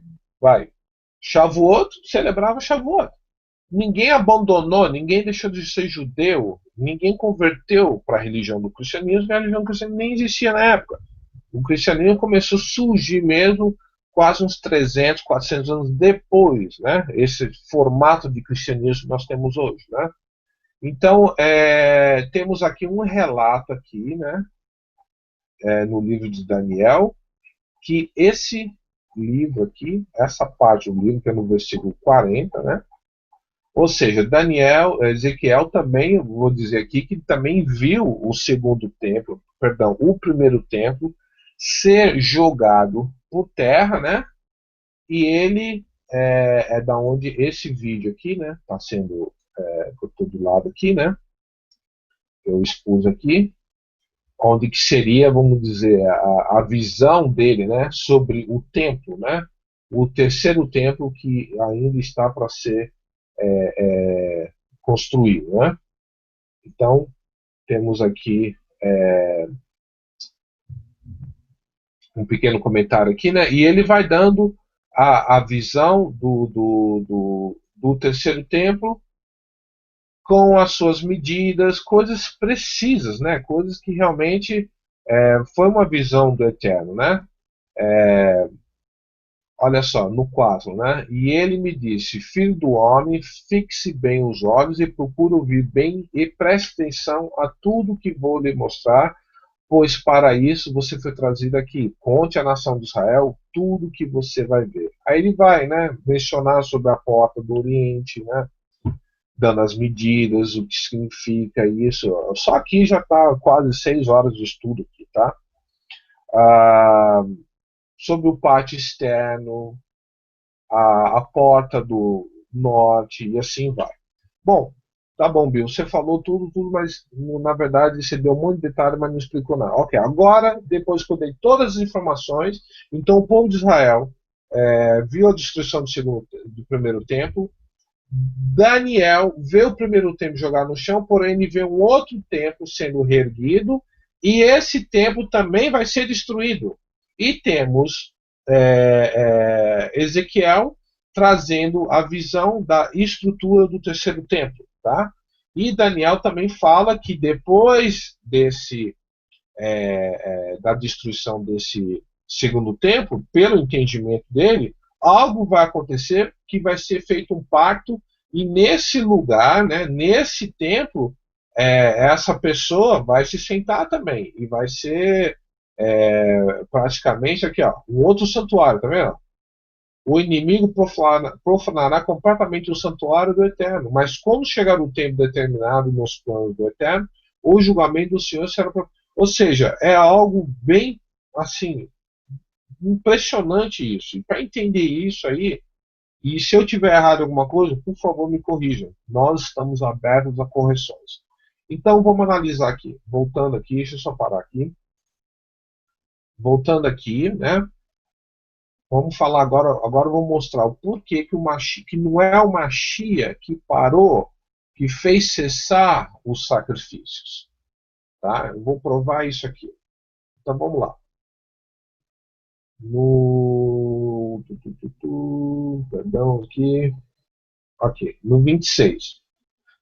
Shavuot, celebrava Shavuot. Ninguém abandonou, ninguém deixou de ser judeu, ninguém converteu para a religião do cristianismo, e a religião do cristianismo nem existia na época. O cristianismo começou a surgir mesmo quase uns 300, 400 anos depois, né? Esse formato de cristianismo que nós temos hoje, né? Então, temos aqui um relato aqui, né? No livro de Daniel, que esse livro aqui, essa parte do livro, que é no versículo 40, né? Ou seja, Ezequiel também, vou dizer aqui, que também viu o segundo templo, perdão, o primeiro templo ser jogado por terra, né? E ele é da onde esse vídeo aqui, né? Está sendo por todo lado aqui, né? Eu expus aqui, onde que seria, vamos dizer, a visão dele, né? Sobre o templo, né? O terceiro templo que ainda está para ser construído, né? Então, temos aqui um pequeno comentário aqui, né? E ele vai dando a visão do terceiro templo com as suas medidas, coisas precisas, né? Coisas que realmente foi uma visão do Eterno, né? Olha só, no 4, né? E ele me disse: filho do homem, fixe bem os olhos e procure ouvir bem e preste atenção a tudo que vou lhe mostrar, pois para isso você foi trazido aqui. Conte à nação de Israel tudo que você vai ver. Aí ele vai, né, mencionar sobre a porta do Oriente, né, dando as medidas, o que significa isso. Só aqui já está quase 6 horas de estudo aqui, tá? Ah, sobre o pátio externo, a porta do norte e assim vai. Bom, tá bom, Bill, você falou tudo, mas na verdade você deu um monte de detalhe, mas não explicou nada. Ok, agora, depois que eu dei todas as informações, então o povo de Israel viu a destruição do primeiro templo. Daniel vê o primeiro templo jogar no chão, porém ele vê um outro templo sendo reerguido, e esse templo também vai ser destruído. E temos Ezequiel trazendo a visão da estrutura do terceiro templo. Tá? E Daniel também fala que depois da destruição desse segundo templo, pelo entendimento dele, algo vai acontecer que vai ser feito um pacto, e nesse lugar, né, nesse templo, essa pessoa vai se sentar também, e vai ser praticamente aqui, ó, um outro santuário, tá vendo? O inimigo profanará completamente o santuário do Eterno, mas quando chegar o tempo determinado nos planos do Eterno, o julgamento do Senhor será. Ou seja, é algo bem assim impressionante isso. E para entender isso aí, e se eu tiver errado em alguma coisa, por favor me corrijam. Nós estamos abertos a correções. Então vamos analisar aqui. Voltando aqui, deixa eu só parar aqui. Voltando aqui, né? Vamos falar agora. Agora eu vou mostrar o porquê que não é o Machia que parou, que fez cessar os sacrifícios. Tá? Eu vou provar isso aqui. Então vamos lá. No. Perdão aqui. Ok. No 26.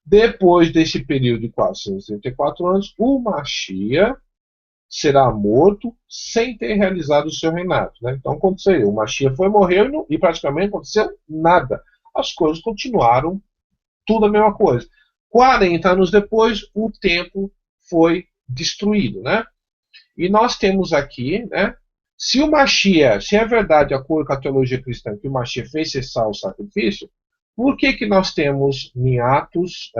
Depois desse período de 464 anos, o Machia será morto sem ter realizado o seu reinado. Né? Então aconteceu. O Machia foi, morreu e praticamente não aconteceu nada. As coisas continuaram tudo a mesma coisa. 40 anos depois, o templo foi destruído. Né? E nós temos aqui, né, se o Machia, se é verdade, de acordo com a teologia cristã, que o Machia fez cessar o sacrifício, por que nós temos em Atos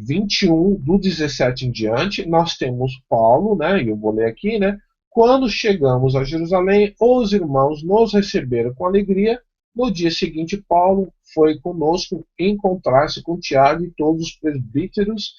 21, do 17 em diante, nós temos Paulo, né, e eu vou ler aqui, né, quando chegamos a Jerusalém, os irmãos nos receberam com alegria. No dia seguinte, Paulo foi conosco encontrar-se com Tiago, e todos os presbíteros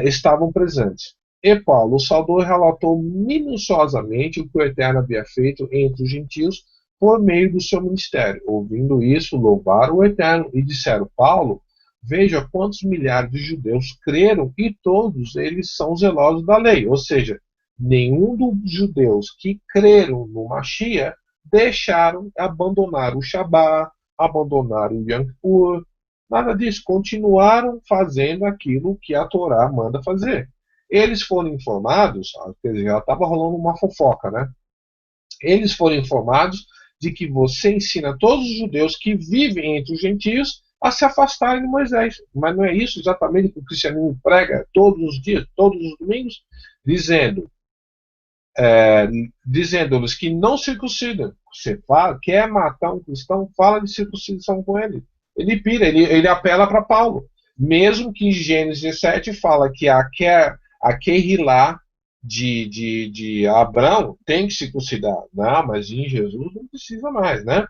estavam presentes. E Paulo saudou e relatou minuciosamente o que o Eterno havia feito entre os gentios por meio do seu ministério. Ouvindo isso, louvaram o Eterno e disseram: Paulo, veja quantos milhares de judeus creram, e todos eles são zelosos da lei. Ou seja, nenhum dos judeus que creram no Mashiach deixaram, abandonaram o Shabat, abandonaram o Yom Kippur, nada disso. Continuaram fazendo aquilo que a Torá manda fazer. Eles foram informados, quer dizer, já estava rolando uma fofoca, né? Eles foram informados de que você ensina todos os judeus que vivem entre os gentios a se afastarem de Moisés. Mas não é isso exatamente que o cristianismo prega todos os dias, todos os domingos, dizendo, dizendo-lhes que não circuncidam. Você quer matar um cristão, fala de circuncisão com ele. Ele pira, ele apela para Paulo. Mesmo que em Gênesis 17 fala que a Kehilá de Abraão tem que circuncidar. Não, mas em Jesus não precisa mais, né?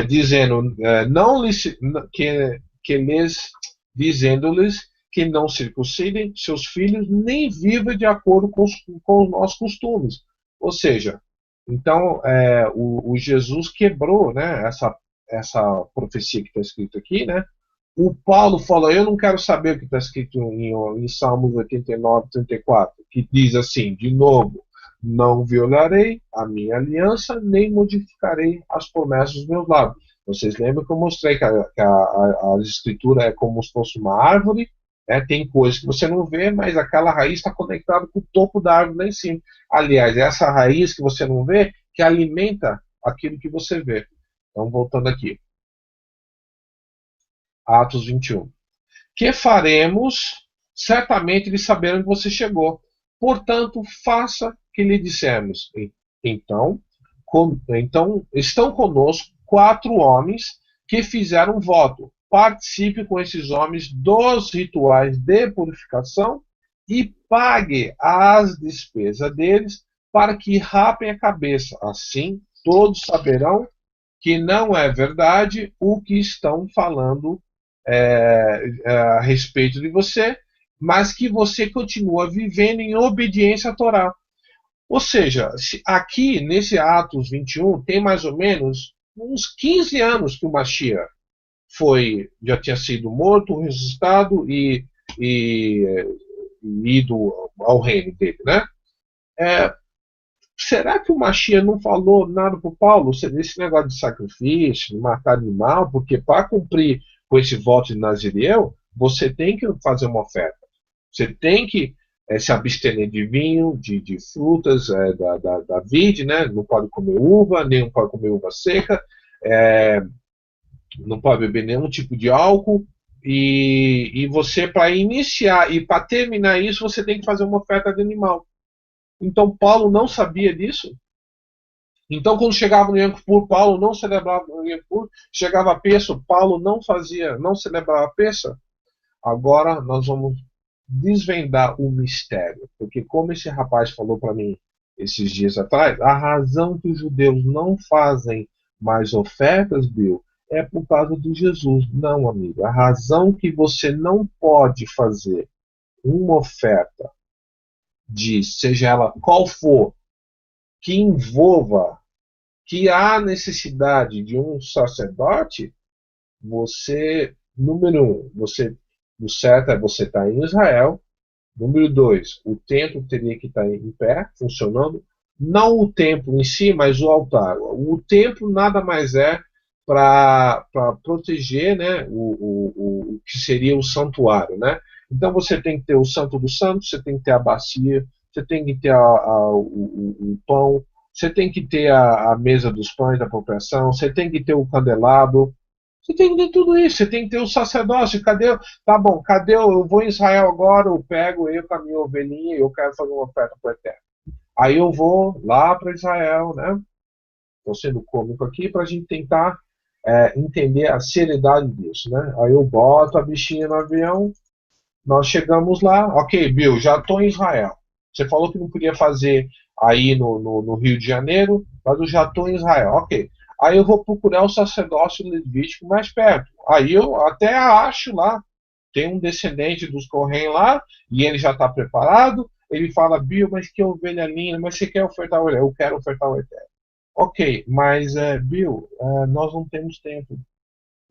Dizendo, não lhes, que lhes, dizendo-lhes que não circuncidem seus filhos, nem vivam de acordo com os nossos costumes. Ou seja, então o Jesus quebrou, né, essa profecia que está escrito aqui, né? O Paulo falou: eu não quero saber o que está escrito em Salmos 89, 34, que diz assim, de novo: não violarei a minha aliança, nem modificarei as promessas dos meus lábios. Vocês lembram que eu mostrei que a escritura é como se fosse uma árvore, tem coisas que você não vê, mas aquela raiz está conectada com o topo da árvore lá em cima. Aliás, essa raiz que você não vê, que alimenta aquilo que você vê. Então, voltando aqui. Atos 21. Que faremos, certamente eles saberam que você chegou. Portanto, faça que lhe dissemos. Então, então estão conosco 4 homens que fizeram voto. Participe com esses homens dos rituais de purificação e pague as despesas deles para que rapem a cabeça. Assim, todos saberão que não é verdade o que estão falando a respeito de você, mas que você continua vivendo em obediência à Torá. Ou seja, aqui nesse Atos 21 tem mais ou menos uns 15 anos que o Mashiach já tinha sido morto, ressuscitado e ido ao reino dele, né? Será que o Mashiach não falou nada para o Paulo desse negócio de sacrifício, de matar animal? Porque para cumprir com esse voto de Nazireu, você tem que fazer uma oferta. Você tem que se abster de vinho, de frutas da vide, né? Não pode comer uva, nem pode comer uva seca, não pode beber nenhum tipo de álcool. E você, para iniciar e para terminar isso, você tem que fazer uma oferta de animal. Então, Paulo não sabia disso. Então, quando chegava no Yom Kippur, Paulo não celebrava no Yom Kippur. Chegava a Pêssah, Paulo não celebrava a Pêssah. Agora nós vamos desvendar o mistério. Porque como esse rapaz falou para mim esses dias atrás, a razão que os judeus não fazem mais ofertas, Bill, é por causa de Jesus. Não, amigo. A razão que você não pode fazer uma oferta seja ela qual for, que envolva, que há necessidade de um sacerdote, número 1, o certo é você estar em Israel. Número 2, o templo teria que estar em pé, funcionando. Não o templo em si, mas o altar. O templo nada mais é para proteger, né, o que seria o santuário, né? Então você tem que ter o Santo dos Santos, você tem que ter a bacia, você tem que ter o pão, você tem que ter a mesa dos pães da apropriação, você tem que ter o candelabro, você tem que ter tudo isso, você tem que ter o sacerdócio. Cadê? Tá bom, cadê? Eu vou em Israel agora, eu pego eu com a minha ovelhinha e eu quero fazer uma oferta para o Eterno. Aí eu vou lá para Israel, né? Estou sendo cômico aqui para a gente tentar entender a seriedade disso, né? Aí eu boto a bichinha no avião, nós chegamos lá, ok, Bill, já estou em Israel. Você falou que não podia fazer aí no Rio de Janeiro, mas eu já estou em Israel, ok. Aí eu vou procurar o sacerdócio levítico mais perto. Aí eu até acho lá, tem um descendente dos Corrém lá, e ele já está preparado. Ele fala, Bill, mas que ovelha linda, mas você quer ofertar o Eterno? Eu quero ofertar o Eterno. Ok, mas Bill, nós não temos tempo.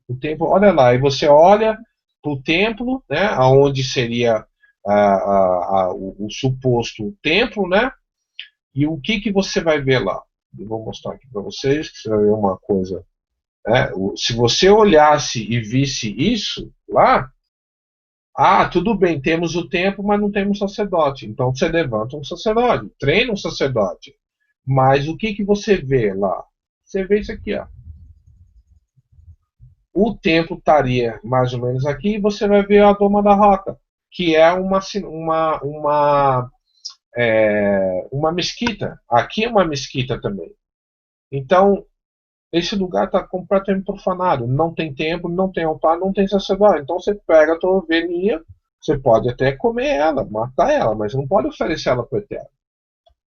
O templo, olha lá, e você olha para o templo, né, aonde seria o suposto templo, né, e o que você vai ver lá? Eu vou mostrar aqui para vocês, que você vai ver uma coisa. Né, se você olhasse e visse isso lá, tudo bem, temos o templo, mas não temos sacerdote. Então você levanta um sacerdote, treina um sacerdote. Mas o que você vê lá? Você vê isso aqui, ó. O templo estaria mais ou menos aqui, e você vai ver a Doma da Roca, que é uma mesquita. Aqui é uma mesquita também. Então, esse lugar está completamente profanado. Não tem templo, não tem altar, não tem sacerdote. Então você pega a tua ovelhinha, você pode até comer ela, matar ela, mas não pode oferecer ela para o Eterno.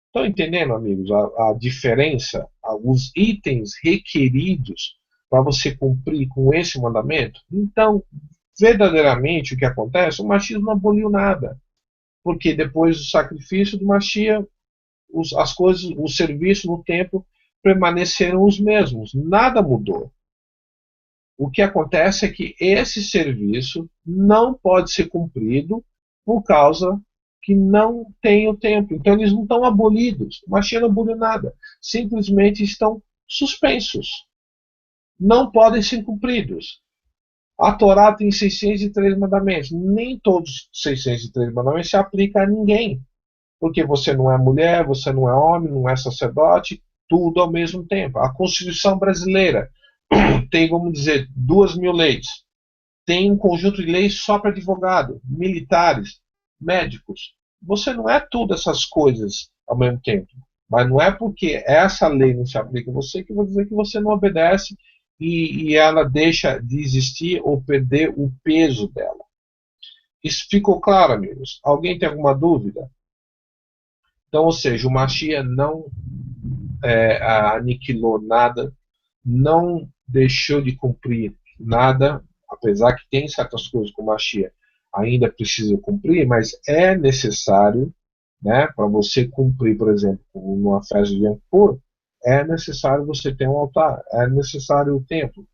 Estão entendendo, amigos, a diferença, os itens requeridos para você cumprir com esse mandamento? Então, verdadeiramente, o que acontece? O Mashiach não aboliu nada. Porque depois do sacrifício do Mashiach, as coisas, o serviço no templo permaneceram os mesmos. Nada mudou. O que acontece é que esse serviço não pode ser cumprido por causa que não tem o templo. Então eles não estão abolidos. O Mashiach não aboliu nada. Simplesmente estão suspensos. Não podem ser cumpridos. A Torá tem 603 mandamentos. Nem todos os 603 mandamentos se aplicam a ninguém. Porque você não é mulher, você não é homem, não é sacerdote, tudo ao mesmo tempo. A Constituição brasileira tem, vamos dizer, 2.000 leis. Tem um conjunto de leis só para advogado, militares, médicos. você não é tudo essas coisas ao mesmo tempo. Mas não é porque essa lei não se aplica a você que vou dizer que você não obedece e ela deixa de existir ou perder o peso dela. Isso ficou claro, amigos? Alguém tem alguma dúvida? Então, ou seja, o Machia não aniquilou nada, não deixou de cumprir nada, apesar que tem certas coisas que o Machia ainda precisa cumprir, mas é necessário, né, para você cumprir, por exemplo, numa festa de Yom Kippur, é necessário você ter um altar, é necessário o templo.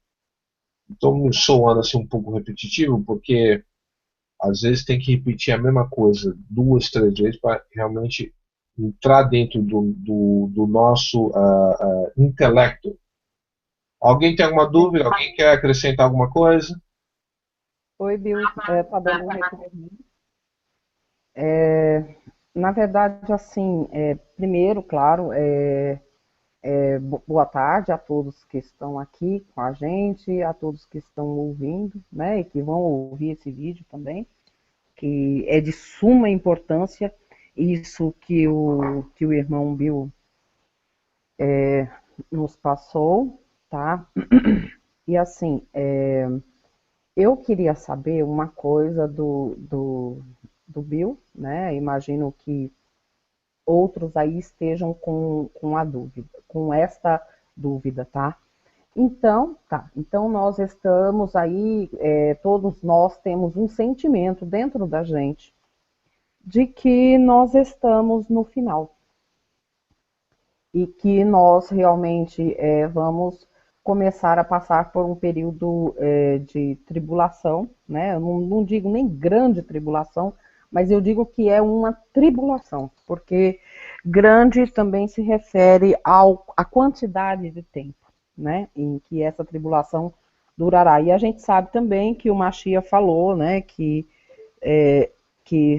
Estou soando assim um pouco repetitivo, porque às vezes tem que repetir a mesma coisa duas, três vezes para realmente entrar dentro do nosso intelecto. Alguém tem alguma dúvida? Alguém quer acrescentar alguma coisa? Oi, Bill. Tá dando um retorno. É, na verdade, assim, primeiro, claro, boa tarde a todos que estão aqui com a gente, a todos que estão ouvindo, né, e que vão ouvir esse vídeo também, que é de suma importância isso que o irmão Bill nos passou, tá? E assim, eu queria saber uma coisa do Bill, né? Imagino que outros aí estejam com a dúvida, com esta dúvida, tá? Então, tá. Então nós estamos aí, todos nós temos um sentimento dentro da gente de que nós estamos no final e que nós realmente vamos começar a passar por um período de tribulação, né? Eu não digo nem grande tribulação, mas eu digo que é uma tribulação, porque grande também se refere à quantidade de tempo, né, em que essa tribulação durará. E a gente sabe também que o Machia falou, né, que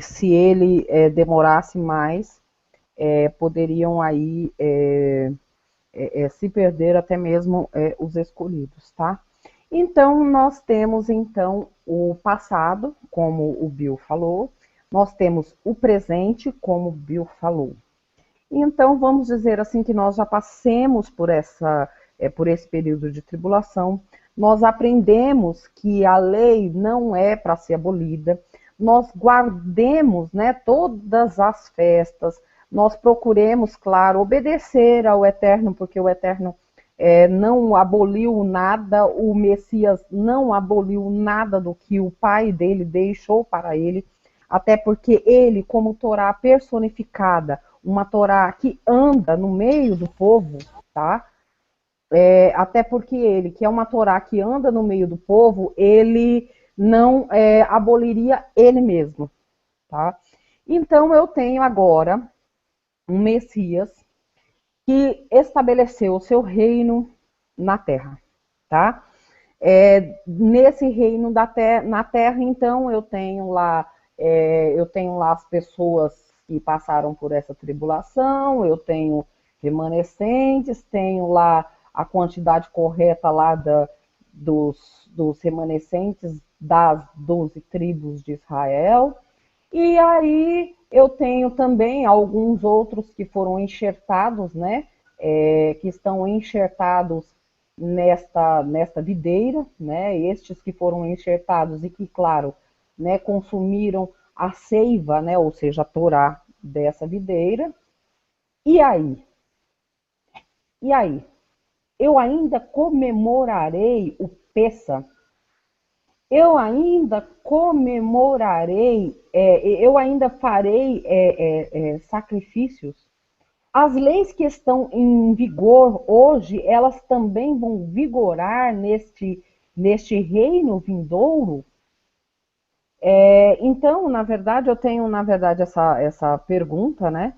se ele demorasse mais, poderiam aí se perder até mesmo os escolhidos, tá? Então, nós temos então o passado, como o Bill falou, nós temos o presente, como o Bill falou. Então, vamos dizer assim que nós já passemos por esse período de tribulação, nós aprendemos que a lei não é para ser abolida, nós guardemos, né, todas as festas, nós procuremos, claro, obedecer ao Eterno, porque o Eterno não aboliu nada, o Messias não aboliu nada do que o pai dele deixou para ele, até porque ele, como Torá personificada, uma Torá que anda no meio do povo, tá? Até porque ele, que é uma Torá que anda no meio do povo, ele não aboliria ele mesmo, tá? Então eu tenho agora um Messias que estabeleceu o seu reino na terra, tá? Nesse reino na terra, então, eu tenho lá as pessoas que passaram por essa tribulação, eu tenho remanescentes, tenho lá a quantidade correta lá dos remanescentes das 12 tribos de Israel, e aí eu tenho também alguns outros que foram enxertados, né? Que estão enxertados nesta videira, né? Estes que foram enxertados e que, claro, né, consumiram a seiva, né? Ou seja, a Torá dessa videira. E aí? E aí? Eu ainda comemorarei o Pessa, eu ainda comemorarei, eu ainda farei sacrifícios. As leis que estão em vigor hoje, elas também vão vigorar neste reino vindouro? Então, na verdade, eu tenho, na verdade, essa pergunta, né?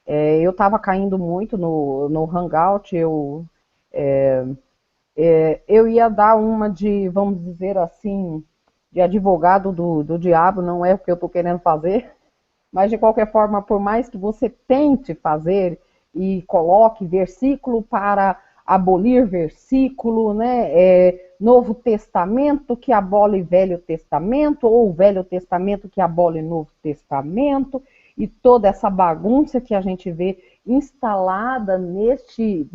Eu estava caindo muito no Hangout, eu ia dar uma de, vamos dizer assim, de advogado do diabo, não é o que eu estou querendo fazer, mas de qualquer forma, por mais que você tente fazer e coloque versículo para abolir versículo, né? Novo Testamento que abole Velho Testamento, ou Velho Testamento que abole Novo Testamento, e toda essa bagunça que a gente vê instalada nesse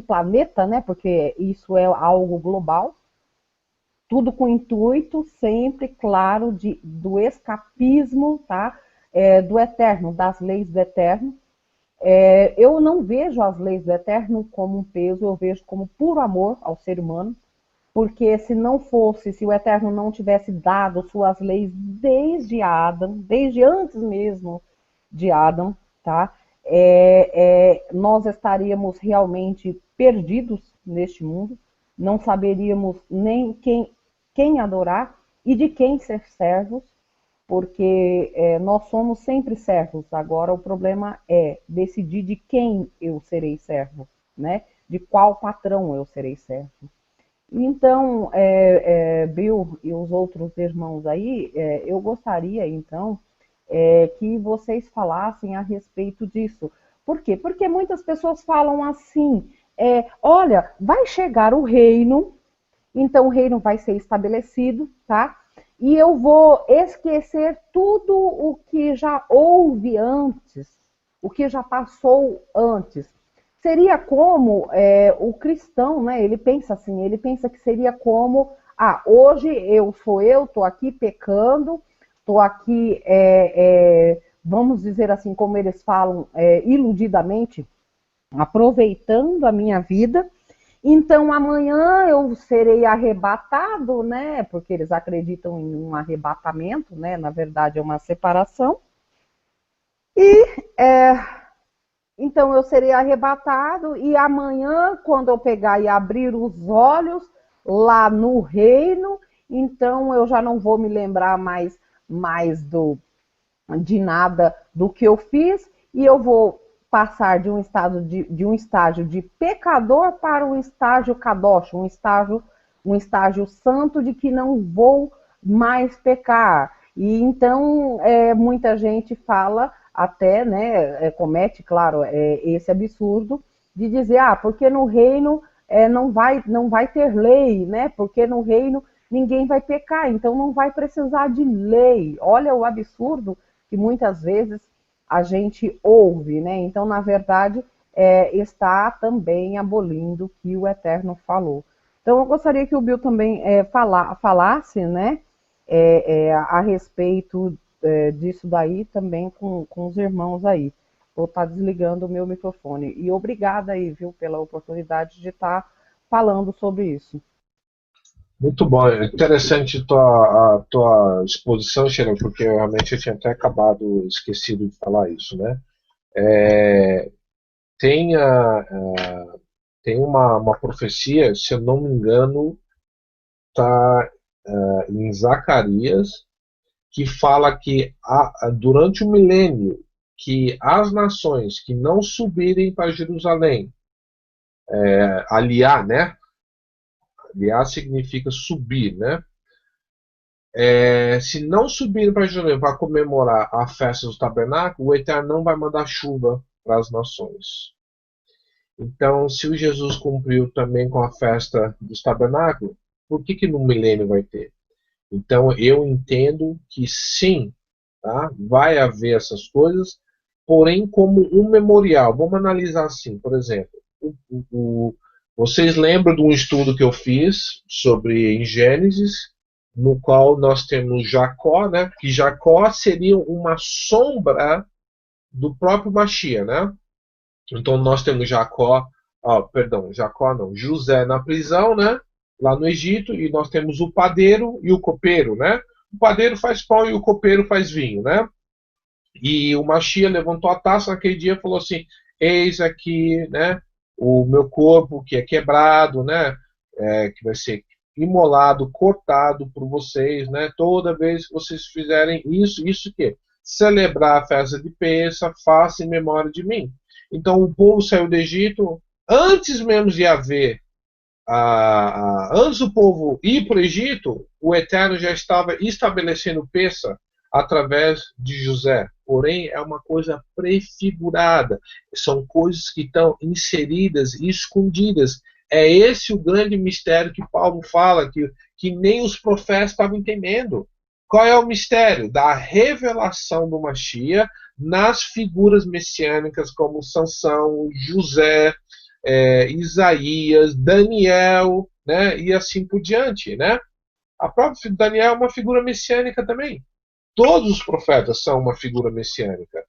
planeta, né? Porque isso é algo global, tudo com o intuito sempre, claro, do escapismo, tá? Do eterno, das leis do eterno. Eu não vejo as leis do eterno como um peso, eu vejo como puro amor ao ser humano, porque se não fosse, se o eterno não tivesse dado suas leis desde Adão, desde antes mesmo de Adão, tá? Nós estaríamos realmente perdidos neste mundo, não saberíamos nem quem adorar e de quem ser servos, porque nós somos sempre servos. Agora o problema é decidir de quem eu serei servo, né? De qual patrão eu serei servo. Então, Bill e os outros irmãos aí, eu gostaria então que vocês falassem a respeito disso. Por quê? Porque muitas pessoas falam assim: olha, vai chegar o reino, então o reino vai ser estabelecido, tá? E eu vou esquecer tudo o que já houve antes, o que já passou antes. Seria como o cristão, né? Ele pensa assim, ele pensa que seria como, hoje eu estou aqui pecando, estou aqui, vamos dizer assim, como eles falam, iludidamente, aproveitando a minha vida. Então amanhã eu serei arrebatado, né? Porque eles acreditam em um arrebatamento, né? Na verdade é uma separação. E então eu serei arrebatado e amanhã, quando eu pegar e abrir os olhos lá no reino, então eu já não vou me lembrar mais de nada do que eu fiz e eu vou passar de um estágio de pecador para um estágio kadosh, um estágio santo de que não vou mais pecar. E então muita gente fala até, né, comete, claro, esse absurdo de dizer, porque no reino não vai ter lei, né? Porque no reino ninguém vai pecar, então não vai precisar de lei. Olha o absurdo que muitas vezes a gente ouve, né? Então, na verdade, está também abolindo o que o Eterno falou. Então, eu gostaria que o Bill também falasse, né, a respeito disso daí também com os irmãos aí. Vou estar desligando o meu microfone. E obrigada aí, viu, pela oportunidade de estar falando sobre isso. Muito bom, é interessante a tua exposição, Sheila, porque eu realmente tinha até esquecido de falar isso, né? É, tem tem uma profecia, se eu não me engano, está em Zacarias, que fala que durante o milênio, que as nações que não subirem para Jerusalém, aliar, né? Aliar significa subir, né? Se não subirem para Jerusalém para comemorar a festa do tabernáculo, o Eterno não vai mandar chuva para as nações. Então, se o Jesus cumpriu também com a festa dos tabernáculos, por que no milênio vai ter? Então, eu entendo que sim, tá? Vai haver essas coisas, porém como um memorial. Vamos analisar assim, por exemplo, vocês lembram de um estudo que eu fiz sobre em Gênesis, no qual nós temos Jacó, né? Que Jacó seria uma sombra do próprio Machia, né? Então nós temos Jacó não, José na prisão, né? Lá no Egito, e nós temos o padeiro e o copeiro, né? O padeiro faz pão e o copeiro faz vinho, né? E o Machia levantou a taça naquele dia e falou assim: eis aqui, né? O meu corpo que é quebrado, né? Que vai ser imolado, cortado por vocês, né? Toda vez que vocês fizerem isso que celebrar a festa de Pêssar, faça em memória de mim. Então o povo saiu do Egito antes mesmo de haver antes do povo ir para o Egito, o Eterno já estava estabelecendo Pêssar através de José. Porém, é uma coisa prefigurada. São coisas que estão inseridas e escondidas. É esse o grande mistério que Paulo fala, que nem os profetas estavam entendendo. Qual é o mistério? Da revelação do Mashiach nas figuras messiânicas como Sansão, José, Isaías, Daniel, né, e assim por diante, né? A própria Daniel é uma figura messiânica também. Todos os profetas são uma figura messiânica.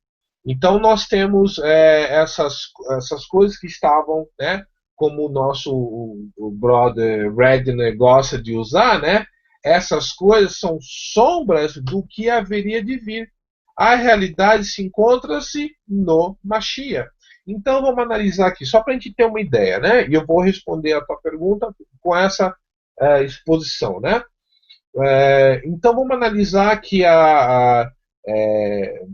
Então nós temos essas coisas que estavam, né, como o brother Redner gosta de usar, né? Essas coisas são sombras do que haveria de vir. A realidade se encontra-se no Mashiach. Então vamos analisar aqui, só para a gente ter uma ideia, né? E eu vou responder a tua pergunta com essa exposição, né? Então vamos analisar aqui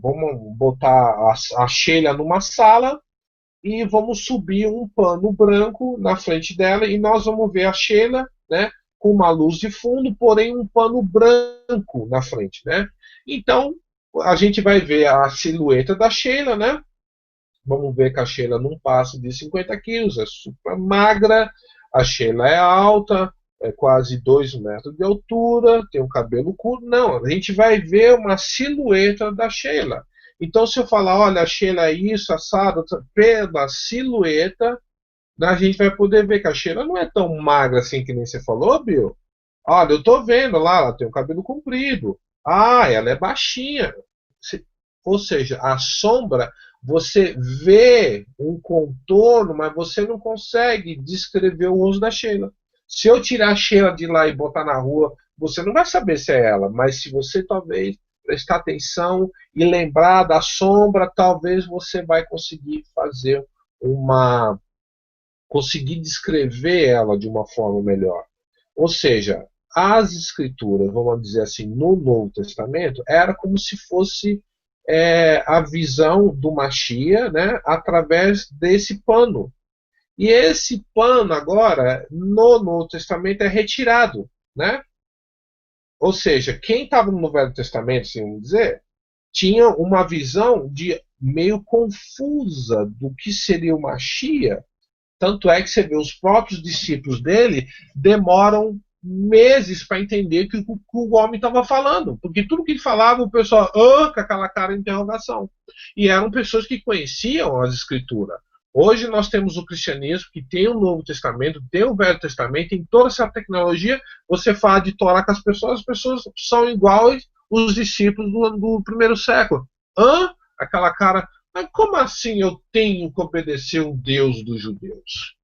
vamos botar a Sheila numa sala e vamos subir um pano branco na frente dela e nós vamos ver a Sheila, né, com uma luz de fundo, porém um pano branco na frente, né? Então a gente vai ver a silhueta da Sheila, né? Vamos ver que a Sheila não passa de 50 quilos, é super magra, a Sheila é alta, é quase 2 metros de altura, tem um cabelo curto. Não, a gente vai ver uma silhueta da Sheila. Então, se eu falar, olha, a Sheila é isso, assado, pela silhueta, a gente vai poder ver que a Sheila não é tão magra assim que nem você falou, Bill. Olha, eu tô vendo lá, ela tem o cabelo comprido. Ah, ela é baixinha. Ou seja, a sombra, você vê um contorno, mas você não consegue descrever o rosto da Sheila. Se eu tirar a Sheila de lá e botar na rua, você não vai saber se é ela, mas se você talvez prestar atenção e lembrar da sombra, talvez você vai conseguir fazer conseguir descrever ela de uma forma melhor. Ou seja, as escrituras, vamos dizer assim, no Novo Testamento, era como se fosse a visão do Mashiach, né, através desse pano. E esse pano agora, no Novo Testamento, é retirado, né? Ou seja, quem estava no Velho Testamento, assim vamos dizer, tinha uma visão de meio confusa do que seria o Mashiach. Tanto é que você vê os próprios discípulos dele demoram meses para entender o que o homem estava falando. Porque tudo que ele falava, o pessoal, com aquela cara de interrogação. E eram pessoas que conheciam as escrituras. Hoje nós temos o cristianismo que tem o Novo Testamento, tem o Velho Testamento, tem toda essa tecnologia. Você fala de Torá com as pessoas são iguais os discípulos do primeiro século. Aquela cara, mas como assim eu tenho que obedecer o Deus dos judeus?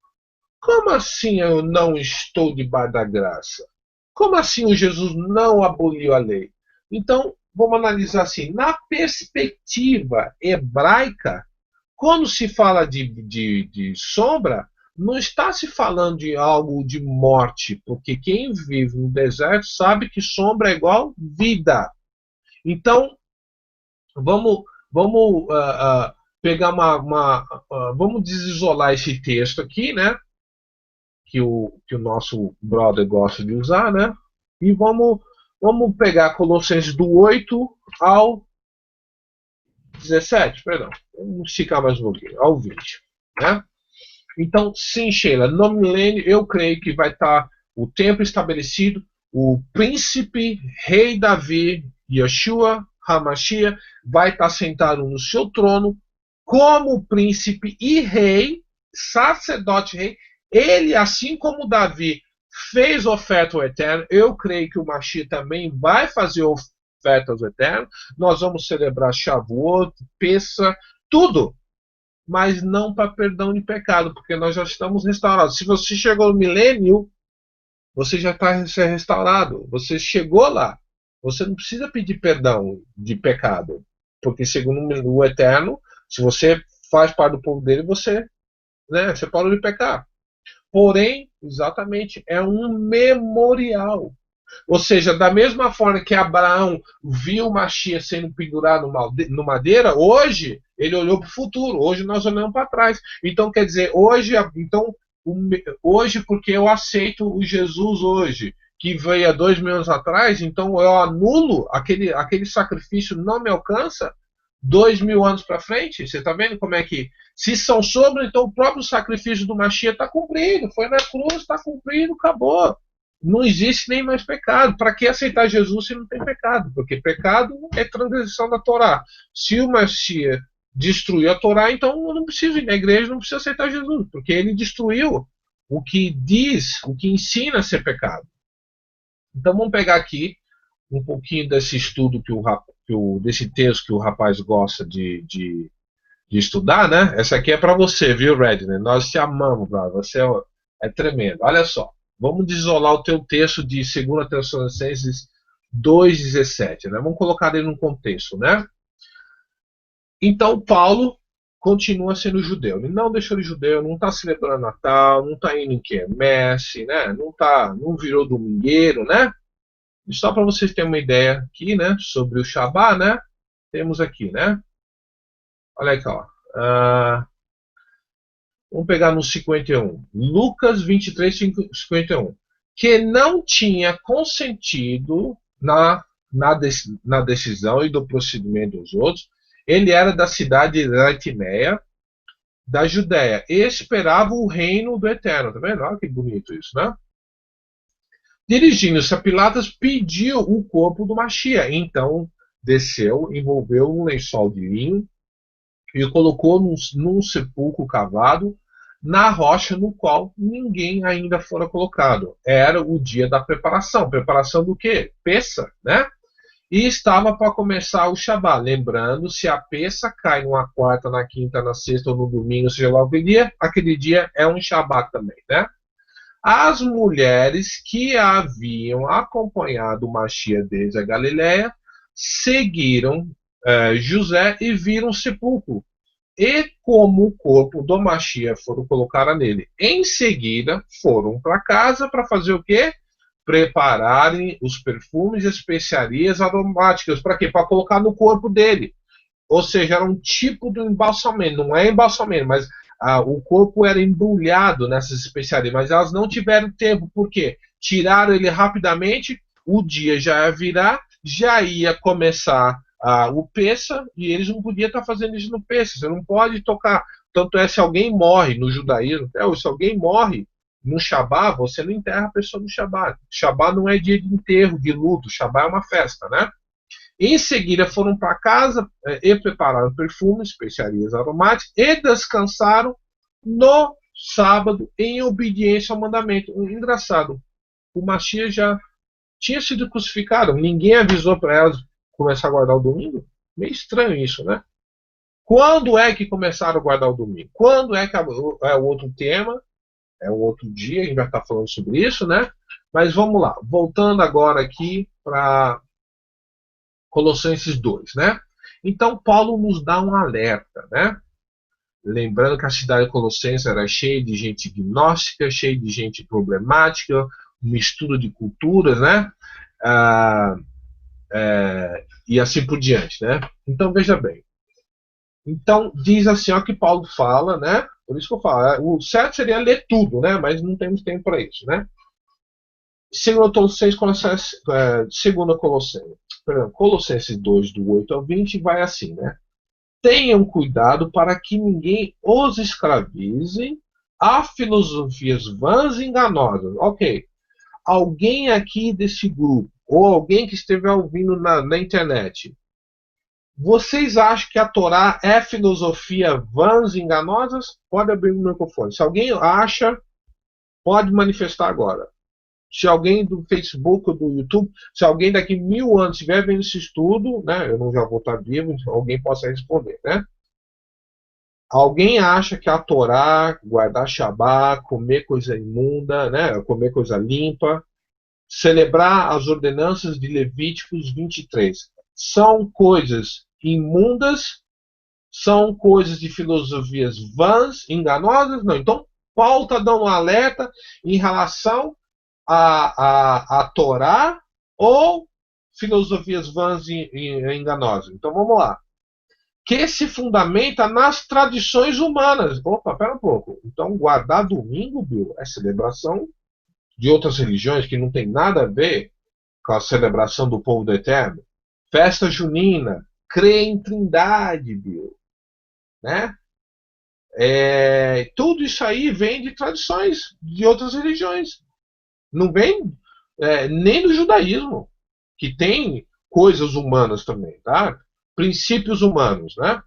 Como assim eu não estou debaixo da graça? Como assim o Jesus não aboliu a lei? Então, vamos analisar assim, na perspectiva hebraica, quando se fala de sombra, não está se falando de algo de morte, porque quem vive no deserto sabe que sombra é igual vida. Então, vamos pegar vamos desisolar esse texto aqui, né? Que o nosso brother gosta de usar, né? E vamos pegar Colossenses do 8 ao 17, perdão. Vamos esticar mais um pouquinho, ao 20, né? Então, sim, Sheila, no milênio eu creio que vai estar o tempo estabelecido, o príncipe, rei Davi, Yeshua HaMashiach, vai estar sentado no seu trono como príncipe e rei, sacerdote rei. Ele, assim como Davi, fez oferta ao Eterno. Eu creio que o Mashiach também vai fazer oferta ao Eterno. Nós vamos celebrar Shavuot, Pessa, tudo. Mas não para perdão de pecado, porque nós já estamos restaurados. Se você chegou no milênio, você já está restaurado. Você chegou lá. Você não precisa pedir perdão de pecado. Porque segundo o Eterno, se você faz parte do povo dele, você parou de pecar. Porém, exatamente, é um memorial. Ou seja, da mesma forma que Abraão viu Mashiach sendo pendurado no madeira, hoje ele olhou para o futuro, hoje nós olhamos para trás. Então, quer dizer, hoje, porque eu aceito o Jesus hoje, que veio há 2000 anos atrás, então eu anulo aquele sacrifício, não me alcança 2000 anos para frente. Você está vendo como é que, se são sombras, então o próprio sacrifício do Mashiach está cumprido, foi na cruz, está cumprido, acabou. não existe nem mais pecado. Para que aceitar Jesus se não tem pecado? Porque pecado é transgressão da Torá. Se o Messias destruiu a Torá, então eu não preciso ir na igreja, não preciso aceitar Jesus, porque ele destruiu o que diz, o que ensina a ser pecado. Então vamos pegar aqui um pouquinho desse estudo desse texto que o rapaz gosta de estudar, né? Essa aqui é para você, viu, Redner? Nós te amamos, brother. Você é tremendo. Olha só, vamos desolar o teu texto de 2 Tessalonicenses 2,17, né? Vamos colocar ele num contexto, né? Então, Paulo continua sendo judeu. Ele não deixou de judeu, não está celebrando Natal, não está indo em quermesse, né? Não virou domingueiro, né? E só para vocês terem uma ideia aqui, né? Sobre o Shabá, né? Temos aqui, né? Olha aqui, ó. Vamos pegar no 51. Lucas 23, 51. Que não tinha consentido na decisão e do procedimento dos outros. Ele era da cidade de Itimeia, da Judéia, e esperava o reino do Eterno. Tá vendo? Olha que bonito isso, né? Dirigindo-se a Pilatos, pediu o corpo do Machia. Então desceu, envolveu um lençol de linho e o colocou num sepulcro cavado na rocha no qual ninguém ainda fora colocado. Era o dia da preparação. Preparação do quê? Peça, né? E estava para começar o Shabá. Lembrando, se a peça cai numa quarta, na quinta, na sexta ou no domingo, seja lá o que aquele dia é um Shabá também, né? As mulheres que haviam acompanhado o Machia desde a Galiléia seguiram José e viram o sepulcro. E como o corpo do Machia foram colocar nele. Em seguida, foram para casa para fazer o quê? Prepararem os perfumes e especiarias aromáticas. Para quê? Para colocar no corpo dele. Ou seja, era um tipo de embalsamento. Não é embalsamento, mas o corpo era embrulhado nessas especiarias. Mas elas não tiveram tempo. Por quê? Tiraram ele rapidamente. O dia já ia virar. Já ia começar o Pessa. E eles não podiam estar fazendo isso no Pessa. Você não pode tocar. Tanto é, se alguém morre no judaísmo, se alguém morre no Shabá, você não enterra a pessoa no Shabá. Shabá não é dia de enterro, de luto. Shabá é uma festa, né? Em seguida foram para casa e prepararam perfumes, especiarias aromáticas e descansaram no sábado em obediência ao mandamento. Engraçado, o Machia já tinha sido crucificado, ninguém avisou para elas começar a guardar o domingo? Meio estranho isso, né? Quando é que começaram a guardar o domingo? Quando é que é o outro tema? É um outro dia, a gente vai estar falando sobre isso, né? Mas vamos lá, voltando agora aqui para Colossenses 2, né? Então Paulo nos dá um alerta, né? Lembrando que a cidade de Colossenses era cheia de gente gnóstica, cheia de gente problemática, mistura de culturas, né? E assim por diante, né? Então veja bem. Então diz assim, ó, que Paulo fala, né? Por isso que eu falo, o certo seria ler tudo, né? Mas não temos tempo para isso, né? Colossenses 2, do 8 ao 20, vai assim, né? Tenham cuidado para que ninguém os escravize a filosofias vãs e enganosas. Ok. Alguém aqui desse grupo, ou alguém que esteja ouvindo na internet, vocês acham que a Torá é filosofia vãs e enganosas? Pode abrir o microfone. Se alguém acha, pode manifestar agora. Se alguém do Facebook ou do YouTube, se alguém daqui 1000 anos estiver vendo esse estudo, né, eu não já vou estar vivo, então alguém possa responder, né? Alguém acha que a Torá, guardar Shabá, comer coisa imunda, né, comer coisa limpa, celebrar as ordenanças de Levíticos 23, são coisas imundas, são coisas de filosofias vãs, enganosas? Não. Então, Paulo está dando um alerta em relação a Torá ou filosofias vãs e enganosas. Então vamos lá. Que se fundamenta nas tradições humanas. Opa, pera um pouco. Então guardar domingo, Bill, é celebração de outras religiões que não tem nada a ver com a celebração do povo do Eterno. Festa junina, crê em trindade, Bill. Né? Tudo isso aí vem de tradições de outras religiões. Não vem nem no judaísmo, que tem coisas humanas também, tá? Princípios humanos, né?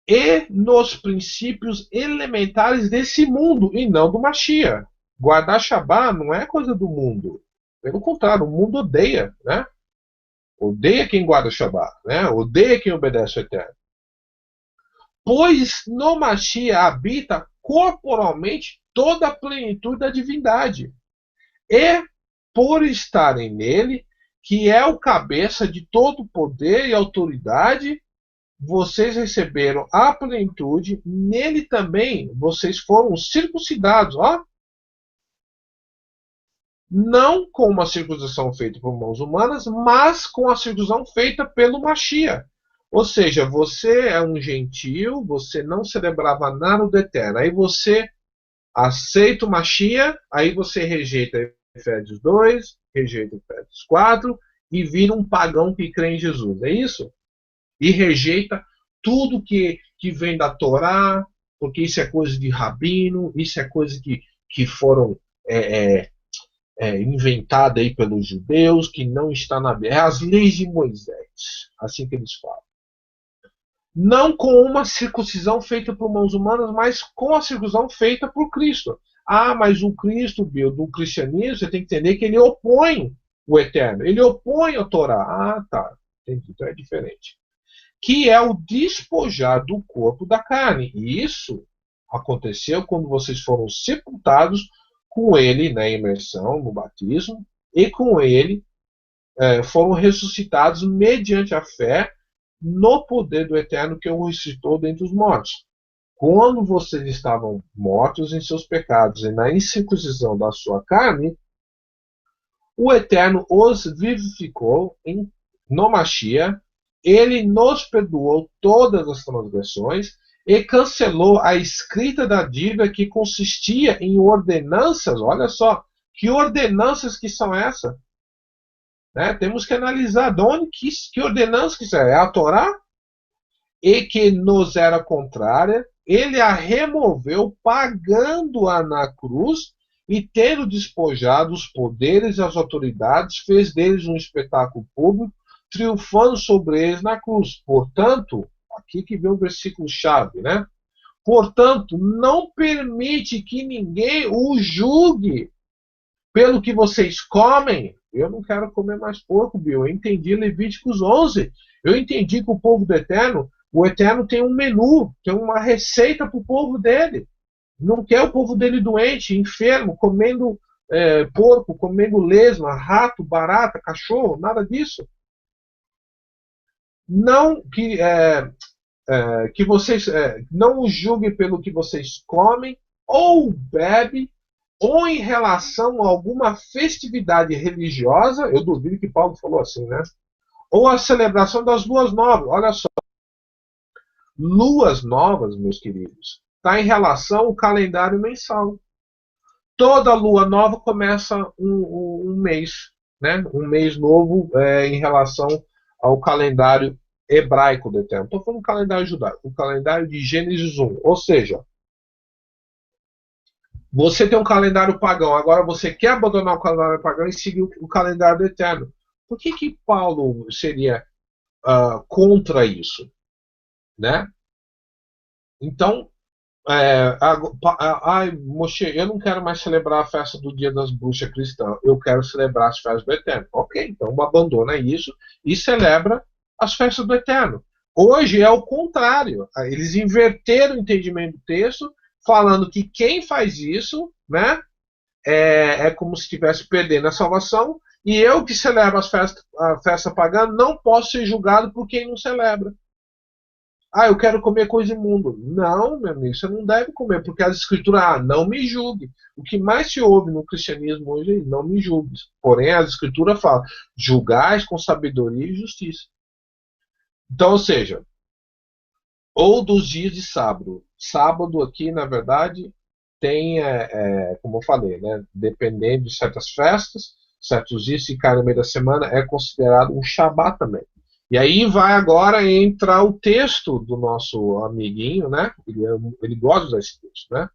E nos princípios elementares desse mundo, e não do Mashiach. Guardar Shabbat não é coisa do mundo. Pelo contrário, o mundo odeia, né? Odeia quem guarda Shabbat, né? Odeia quem obedece ao Eterno. Pois no Mashiach habita corporalmente toda a plenitude da divindade. E por estarem nele, que é o cabeça de todo poder e autoridade, vocês receberam a plenitude, nele também vocês foram circuncidados, ó, não com uma circuncisão feita por mãos humanas, mas com a circuncisão feita pelo Mashiach. Ou seja, você é um gentio, você não celebrava nada do eterno. Aí você aceita o Mashiach, aí você rejeita Efésios 2, rejeita Efésios 4 e vira um pagão que crê em Jesus. É isso? E rejeita tudo que vem da Torá, porque isso é coisa de rabino, isso é coisa que foram inventada aí pelos judeus, que não está na Bíblia. É as leis de Moisés, assim que eles falam. Não com uma circuncisão feita por mãos humanas, mas com a circuncisão feita por Cristo. Ah, mas o Cristo, Bill, do cristianismo, você tem que entender que ele opõe o eterno, ele opõe a Torá. Ah, tá. Então é diferente. Que é o despojar do corpo da carne. E isso aconteceu quando vocês foram sepultados com ele na imersão, no batismo, e com ele foram ressuscitados mediante a fé no poder do Eterno que o ressuscitou dentre os mortos. Quando vocês estavam mortos em seus pecados e na incircuncisão da sua carne, o Eterno os vivificou no Mashiach, ele nos perdoou todas as transgressões e cancelou a escrita da dívida que consistia em ordenanças. Olha só, que ordenanças que são essas? Né? Temos que analisar de onde que ordenanças que são. É a Torá? E que nos era contrária, ele a removeu, pagando-a na cruz, e tendo despojado os poderes e as autoridades, fez deles um espetáculo público, triunfando sobre eles na cruz. Portanto, aqui que vem o versículo-chave, né? Portanto, não permite que ninguém o julgue pelo que vocês comem. Eu não quero comer mais porco, Bill. Eu entendi Levíticos 11. Eu entendi que o povo do Eterno, o Eterno tem um menu, tem uma receita para o povo dele. Não quer o povo dele doente, enfermo, comendo porco, comendo lesma, rato, barata, cachorro, nada disso. Não que vocês não o julguem pelo que vocês comem ou bebem, ou em relação a alguma festividade religiosa. Eu duvido que Paulo falou assim, né? Ou a celebração das luas novas. Olha só, luas novas, meus queridos, está em relação ao calendário mensal. Toda lua nova começa um mês, né? Um mês novo em relação ao calendário hebraico do Eterno. Estou falando do calendário judaico, o calendário de Gênesis 1. Ou seja, você tem um calendário pagão, agora você quer abandonar o calendário pagão e seguir o calendário do Eterno. Por que Paulo seria contra isso? Né? Então, Moshe, eu não quero mais celebrar a festa do Dia das Bruxas cristã, eu quero celebrar as festas do Eterno. Ok, então abandona isso e celebra as festas do Eterno. Hoje é o contrário, eles inverteram o entendimento do texto, falando que quem faz isso, né, é como se estivesse perdendo a salvação, e eu que celebro a festa pagã não posso ser julgado por quem não celebra. Ah, eu quero comer coisa imunda. Não, meu amigo, você não deve comer, porque as escrituras, não me julgue. O que mais se ouve no cristianismo hoje é não me julgues. Porém, as escrituras falam, julgais com sabedoria e justiça. Então, ou seja, ou dos dias de sábado. Sábado aqui, na verdade, tem, como eu falei, né, dependendo de certas festas, certos dias, se cai no meio da semana, é considerado um Shabat também. E aí vai agora entrar o texto do nosso amiguinho, né? Ele gosta de usar esse texto, né?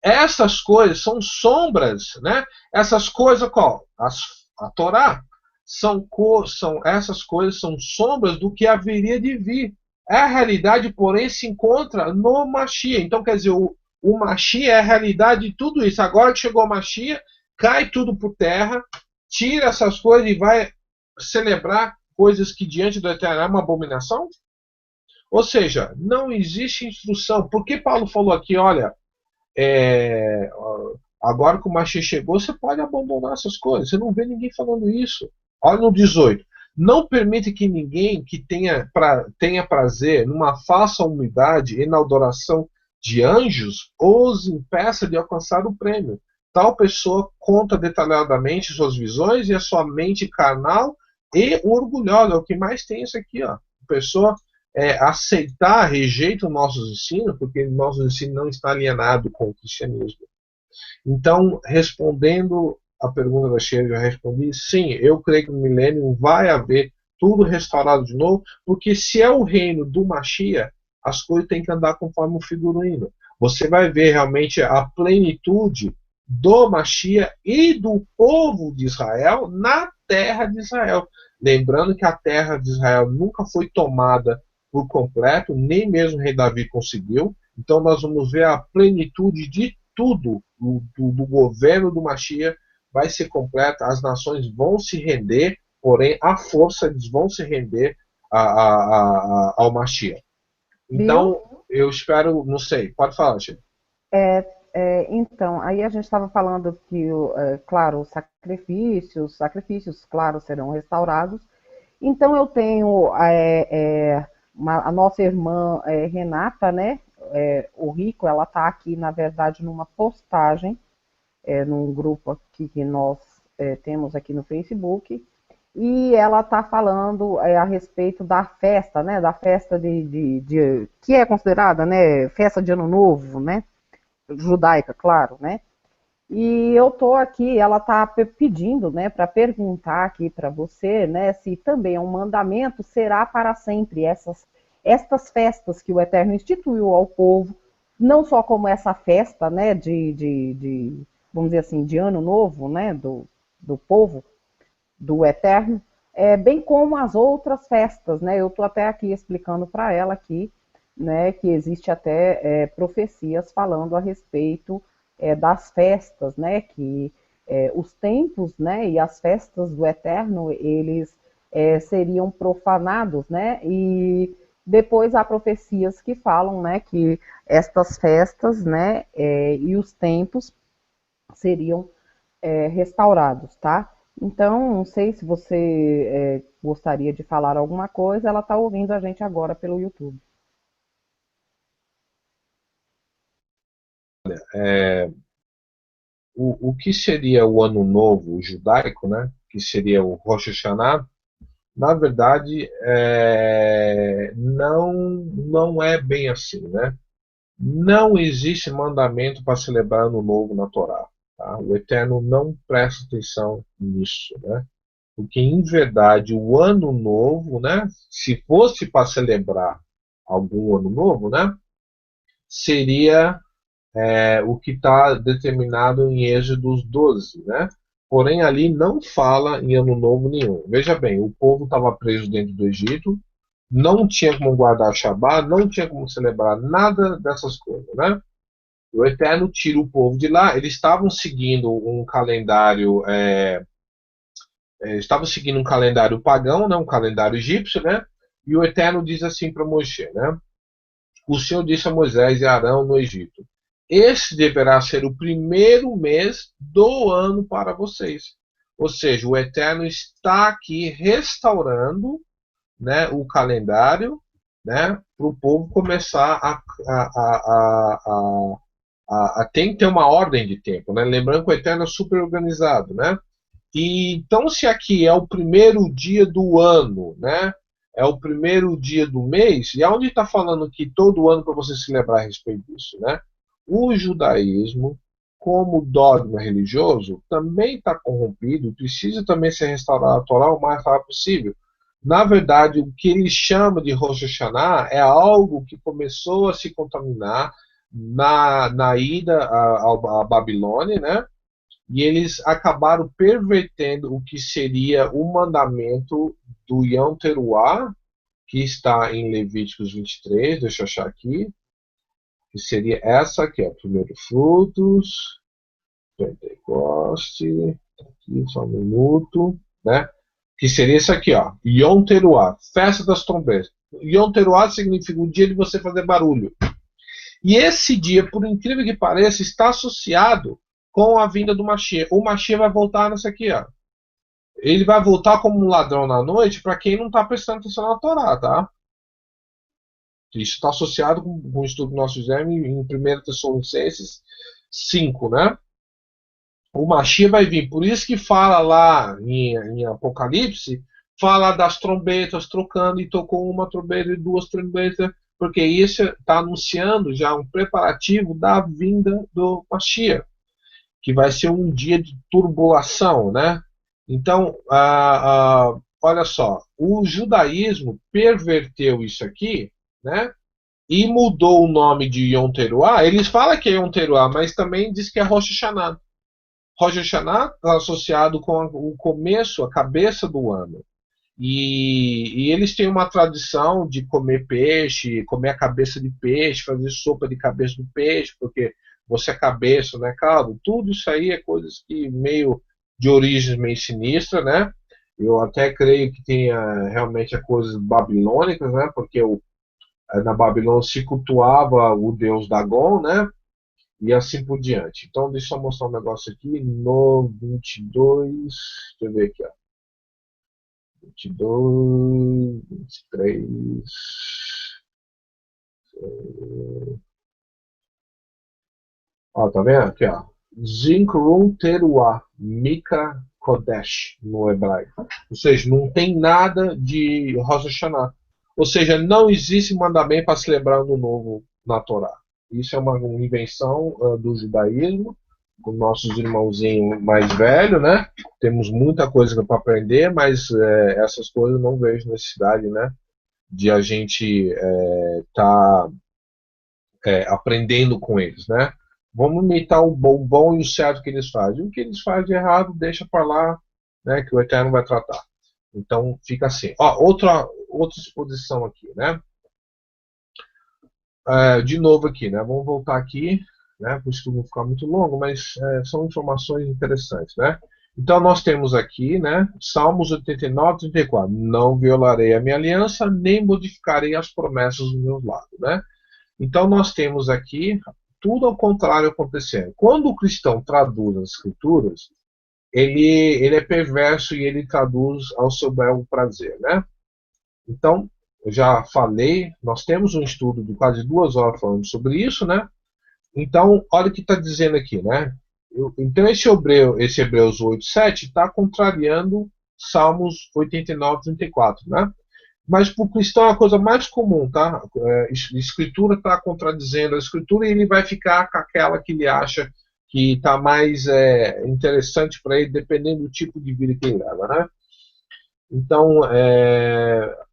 Essas coisas são sombras, né? Essas coisas, qual? A Torá. Essas coisas são sombras do que haveria de vir. A realidade, porém, se encontra no Mashiach. Então, quer dizer, o Mashiach é a realidade de tudo isso. Agora que chegou o Mashiach, cai tudo por terra, tira essas coisas e vai celebrar coisas que diante do Eterno é uma abominação? Ou seja, não existe instrução. Por que Paulo falou aqui, olha, é, agora que o Mashiach chegou, você pode abandonar essas coisas. Você não vê ninguém falando isso. Olha no 18. Não permite que ninguém que tenha prazer numa falsa humildade e na adoração de anjos os impeça de alcançar o prêmio. Tal pessoa conta detalhadamente suas visões e a sua mente carnal e orgulhosa. É o que mais tem isso aqui. Ó. A pessoa aceitar, rejeita os nossos ensinos, porque o nosso ensino não está alienado com o cristianismo. Então, respondendo a pergunta da Sheila, eu já respondi, sim, eu creio que no milênio vai haver tudo restaurado de novo, porque se é o reino do Mashiach, as coisas têm que andar conforme o figurino. Você vai ver realmente a plenitude do Mashiach e do povo de Israel na terra de Israel. Lembrando que a terra de Israel nunca foi tomada por completo, nem mesmo o rei Davi conseguiu. Então nós vamos ver a plenitude de tudo do governo do Mashiach vai ser completa, as nações vão se render, porém a força eles vão se render ao Mashiach. Viu? Então eu espero, não sei, pode falar, Chico. Então, aí a gente estava falando que, claro, os sacrifícios, claro, serão restaurados. Então eu tenho a nossa irmã Renata, né? O Rico, ela está aqui, na verdade, numa postagem, num grupo aqui que nós temos aqui no Facebook, e ela está falando a respeito da festa, né? Da festa que é considerada, né? Festa de Ano Novo, né? Judaica, claro, né? E eu tô aqui, ela tá pedindo, né, para perguntar aqui para você, né, se também é um mandamento, será para sempre estas festas que o Eterno instituiu ao povo, não só como essa festa, né, vamos dizer assim, de Ano Novo, né, do povo, do Eterno, bem como as outras festas, né? Eu tô até aqui explicando para ela aqui, né, que existe até profecias falando a respeito das festas, né, que os tempos, né, e as festas do Eterno, eles seriam profanados, né, e depois há profecias que falam, né, que estas festas, né, e os tempos seriam restaurados, tá? Então, não sei se você gostaria de falar alguma coisa, ela está ouvindo a gente agora pelo YouTube. O que seria o Ano Novo judaico, né? Que seria o Rosh Hashanah, na verdade, não é bem assim, né? Não existe mandamento para celebrar Ano Novo na Torá. Tá? O Eterno não presta atenção nisso, né? Porque, em verdade, o Ano Novo, né? Se fosse para celebrar algum Ano Novo, né? Seria o que está determinado em Êxodos 12, né? Porém, ali não fala em ano novo nenhum. Veja bem, o povo estava preso dentro do Egito, não tinha como guardar Shabat, não tinha como celebrar nada dessas coisas, né? O Eterno tira o povo de lá. Eles estavam seguindo um calendário, pagão, né? Um calendário egípcio, né? E o Eterno diz assim para Moisés, né? O Senhor disse a Moisés e Arão no Egito: Este deverá ser o primeiro mês do ano para vocês. Ou seja, o Eterno está aqui restaurando, né, o calendário, né, para o povo começar tem que ter uma ordem de tempo, né? Lembrando que o Eterno é super organizado, né? E então, se aqui é o primeiro dia do ano, né? É o primeiro dia do mês, e aonde está falando que todo ano para você celebrar a respeito disso, né? O judaísmo, como dogma religioso, também está corrompido, precisa também ser restaurado a Torá o mais rápido possível. Na verdade, o que ele chama de Rosh Hashanah é algo que começou a se contaminar na ida à Babilônia, né? E eles acabaram pervertendo o que seria o mandamento do Yom Teruah, que está em Levíticos 23, deixa eu achar aqui, que seria essa aqui, ó, primeiro frutos, Pentecoste, aqui só um minuto, né? Que seria isso aqui, ó, Yom Teruah, festa das trombetas. Yom Teruah significa o dia de você fazer barulho. E esse dia, por incrível que pareça, está associado com a vinda do Mashiach. O Mashiach vai voltar nessa aqui, ó. Ele vai voltar como um ladrão na noite para quem não está prestando atenção na Torá, tá? Isso está associado com o estudo que nós fizemos em 1 Tessalonicenses 5, né? O Mashiach vai vir. Por isso que fala lá em Apocalipse, fala das trombetas trocando, e tocou uma trombeta e duas trombetas, porque isso está anunciando já um preparativo da vinda do Mashiach, que vai ser um dia de turbulação, né? Então, olha só, o judaísmo perverteu isso aqui, né? E mudou o nome de Yom Teruah. Eles falam que é Yom Teruah, mas também diz que é Rosh Hashanah. Rosh Hashanah está associado com o começo, a cabeça do ano. E eles têm uma tradição de comer peixe, comer a cabeça de peixe, fazer sopa de cabeça do peixe, porque você é cabeça, né, cara? Tudo isso aí é coisas que meio de origem meio sinistra, né? Eu até creio que tenha realmente coisas babilônicas, né? Porque na Babilônia se cultuava o deus Dagon, né? E assim por diante. Então, deixa eu mostrar um negócio aqui no 22. Deixa eu ver aqui, ó. 22, 23. Ó, tá vendo aqui, ó? Zinkron Teruah, Mika Kodesh, no hebraico. Ou seja, não tem nada de Rosh Hashanah. Ou seja, não existe mandamento para celebrar ano novo na Torá. Isso é uma invenção do judaísmo, com nossos irmãozinhos mais velhos, né? Temos muita coisa para aprender, mas essas coisas eu não vejo necessidade, né? De a gente tá aprendendo com eles, né? Vamos imitar o bom e o certo que eles fazem. O que eles fazem de errado, deixa para lá, né? Que o Eterno vai tratar. Então fica assim. Ó, outra exposição aqui, né? De novo aqui, né? Vamos voltar aqui, né? Para o estudo não ficar muito longo, mas são informações interessantes, né? Então nós temos aqui, né? Salmos 89, 34. Não violarei a minha aliança, nem modificarei as promessas do meu lado, né? Então nós temos aqui tudo ao contrário acontecendo. Quando o cristão traduz as escrituras, ele é perverso e ele traduz ao seu bel prazer, né? Então, eu já falei, nós temos um estudo de quase 2 horas falando sobre isso, né? Então, olha o que está dizendo aqui, né? Então, esse Hebreus 8:7 está contrariando Salmos 89, 34, né? Mas para o cristão é a coisa mais comum, tá? A escritura está contradizendo a escritura e ele vai ficar com aquela que ele acha que está mais interessante para ele, dependendo do tipo de vida que ele leva, né? Então,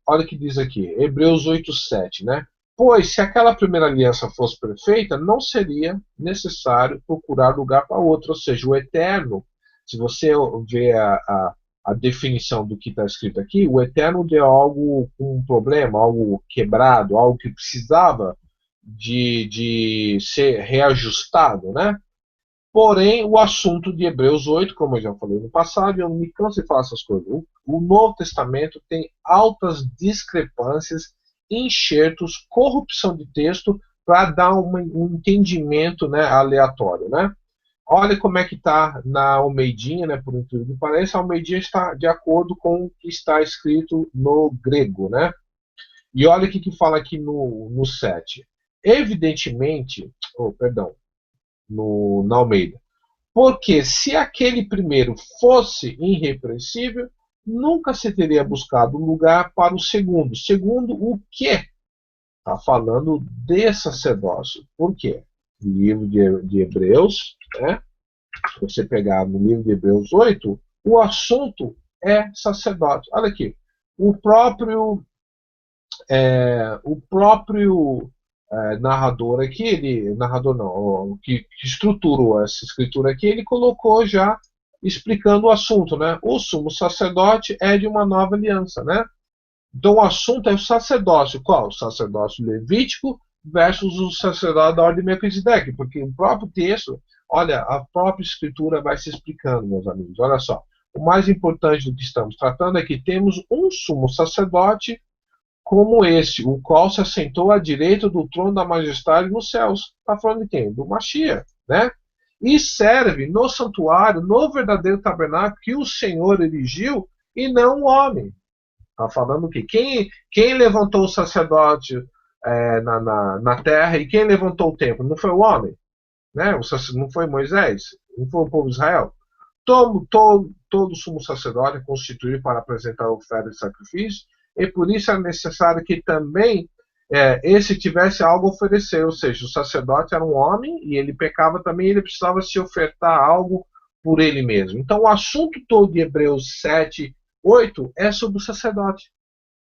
olha o que diz aqui, Hebreus 8:7, né? Pois se aquela primeira aliança fosse perfeita, não seria necessário procurar lugar para outra, ou seja, o eterno. Se você vê a definição do que está escrito aqui, o eterno deu algo com um problema, algo quebrado, algo que precisava de ser reajustado, né? Porém, o assunto de Hebreus 8, como eu já falei no passado, eu não me canso de falar essas coisas. O Novo Testamento tem altas discrepâncias, enxertos, corrupção de texto para dar um entendimento, né, aleatório, né? Olha como é que está na Almeidinha, né, por incrível que pareça, a Almeidinha está de acordo com o que está escrito no grego, né? E olha o que fala aqui no 7. Evidentemente, perdão, na Almeida. Porque se aquele primeiro fosse irrepreensível, nunca se teria buscado lugar para o segundo. Segundo o quê? Está falando de sacerdócio. Por quê? No livro de Hebreus, né? Se você pegar no livro de Hebreus 8, o assunto é sacerdócio. Olha aqui. O próprio narrador aqui, narrador não, que estruturou essa escritura aqui, ele colocou já explicando o assunto, né? O sumo sacerdote é de uma nova aliança, né? Então o assunto é o sacerdócio. Qual? O sacerdócio levítico versus o sacerdote da ordem de Melquisedeque, porque o próprio texto, olha, a própria escritura vai se explicando, meus amigos. Olha só, o mais importante do que estamos tratando é que temos um sumo sacerdote como este, o qual se assentou à direita do trono da majestade nos céus. Está falando de quem? Do Mashiach, né? E serve no santuário, no verdadeiro tabernáculo que o Senhor erigiu e não o homem. Está falando que quem levantou o sacerdote na terra e quem levantou o templo? Não foi o homem, né? Não foi Moisés, não foi o povo de Israel. Todo sumo sacerdote é constituído para apresentar oferta de sacrifício, e por isso é necessário que também esse tivesse algo a oferecer, ou seja, o sacerdote era um homem e ele pecava também, ele precisava se ofertar algo por ele mesmo. Então o assunto todo de Hebreus 7, 8 é sobre o sacerdote,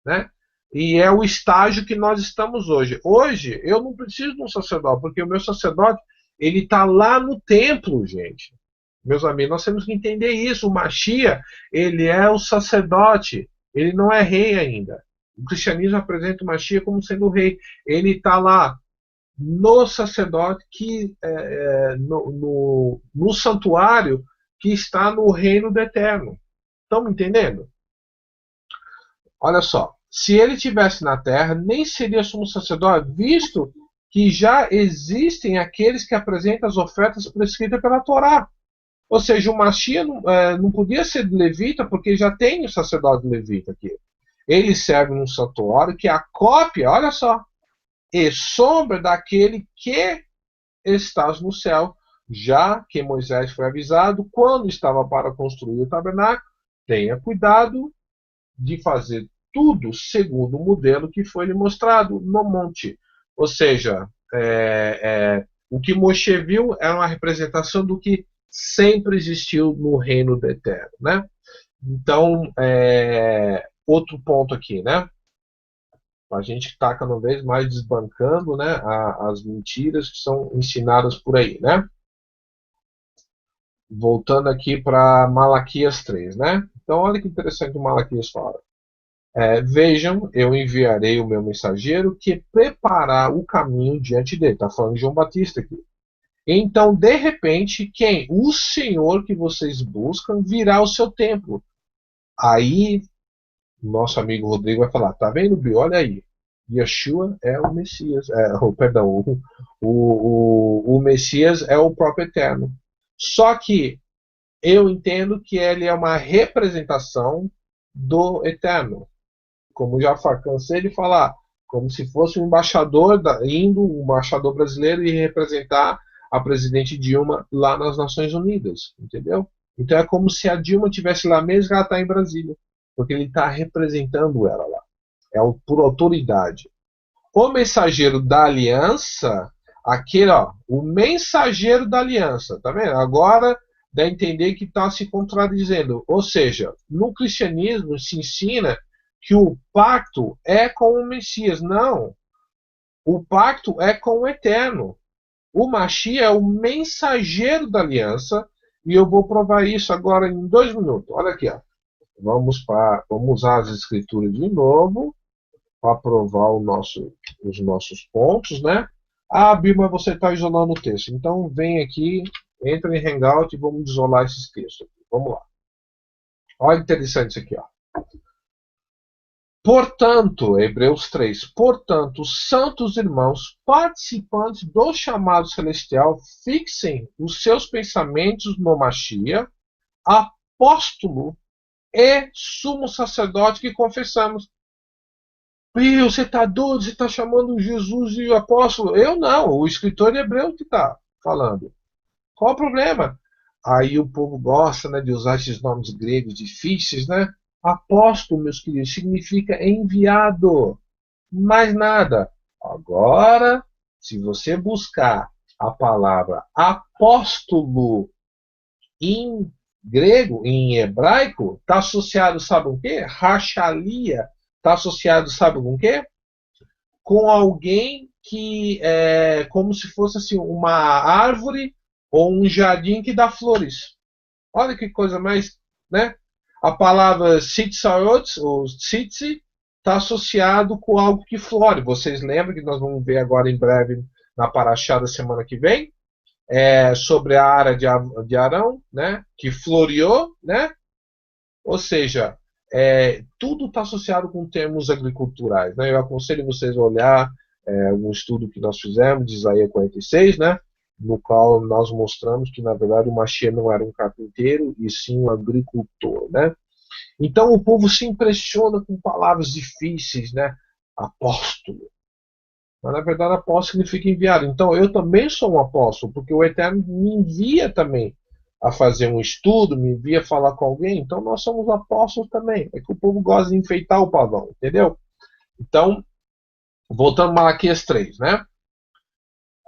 né? E é o estágio que nós estamos hoje. Hoje eu não preciso de um sacerdote, porque o meu sacerdote ele está lá no templo, gente. Meus amigos, nós temos que entender isso. O Mashiach, ele é o sacerdote, ele não é rei ainda. O cristianismo apresenta o Mashiach como sendo o rei. Ele está lá no sacerdote, no santuário que está no reino do eterno. Estão me entendendo? Olha só, se ele estivesse na terra, nem seria sumo sacerdote, visto que já existem aqueles que apresentam as ofertas prescritas pela Torá. Ou seja, o Mashiach não podia ser levita, porque já tem o sacerdote levita aqui. Ele serve num santuário que é a cópia, olha só, e sombra daquele que estás no céu, já que Moisés foi avisado, quando estava para construir o tabernáculo, tenha cuidado de fazer tudo segundo o modelo que foi lhe mostrado no monte. Ou seja, o que Moshe viu era uma representação do que sempre existiu no reino do eterno, né? Então, outro ponto aqui, né? A gente está cada vez mais desbancando, né, as mentiras que são ensinadas por aí, né? Voltando aqui para Malaquias 3, né? Então, olha que interessante o Malaquias fala. Vejam, eu enviarei o meu mensageiro que preparar o caminho diante dele. Está falando de João Batista aqui. Então, de repente, quem? O Senhor que vocês buscam virá ao seu templo. Aí, nosso amigo Rodrigo vai falar, tá vendo, Bio? Olha aí. Yeshua é o Messias. Perdão, o Messias é o próprio Eterno. Só que eu entendo que ele é uma representação do Eterno. Como já cansei de falar, como se fosse um embaixador, um embaixador brasileiro e representar a presidente Dilma lá nas Nações Unidas, entendeu? Então é como se a Dilma estivesse lá mesmo que ela está em Brasília, porque ele está representando ela lá. Por autoridade. O mensageiro da aliança, aquele, ó, o mensageiro da aliança, tá vendo? Agora dá a entender que está se contradizendo. Ou seja, no cristianismo se ensina que o pacto é com o Messias. Não. O pacto é com o Eterno. O Mashiach é o mensageiro da aliança. E eu vou provar isso agora em 2 minutos. Olha aqui, ó. Vamos usar as escrituras de novo para provar os nossos pontos, né? Ah, Bilma, você está isolando o texto. Então vem aqui, entra em Hangout e vamos isolar esses textos. Vamos lá. Olha interessante isso aqui, ó. Portanto, Hebreus 3, portanto, santos irmãos, participantes do chamado celestial, fixem os seus pensamentos no Mashiach, apóstolo e sumo sacerdote que confessamos. Pio, você está doido? Você está chamando Jesus de apóstolo? Eu não, o escritor de Hebreus que está falando. Qual o problema? Aí o povo gosta, né, de usar esses nomes gregos difíceis, né? Apóstolo, meus queridos, significa enviado. Mais nada. Agora, se você buscar a palavra apóstolo em grego, em hebraico, está associado, sabe o quê? Rachalia. Está associado, sabe com o quê? Com alguém que é como se fosse assim, uma árvore ou um jardim que dá flores. Olha que coisa mais, né? A palavra tzitzaot, ou tzitzi, está associado com algo que flore. Vocês lembram que nós vamos ver agora em breve na Paraxá da semana que vem, sobre a área de Arão, né? Que floreou, né? Ou seja, tudo está associado com termos agriculturais, né? Eu aconselho vocês a olhar um estudo que nós fizemos de Isaías 46, né? No qual nós mostramos que, na verdade, o Mashiach não era um carpinteiro, e sim um agricultor, né? Então o povo se impressiona com palavras difíceis, né? Apóstolo. Mas, na verdade, apóstolo significa enviado. Então eu também sou um apóstolo, porque o Eterno me envia também a fazer um estudo, me envia falar com alguém. Então nós somos apóstolos também. É que o povo gosta de enfeitar o pavão, entendeu? Então, voltando a Malaquias 3, né?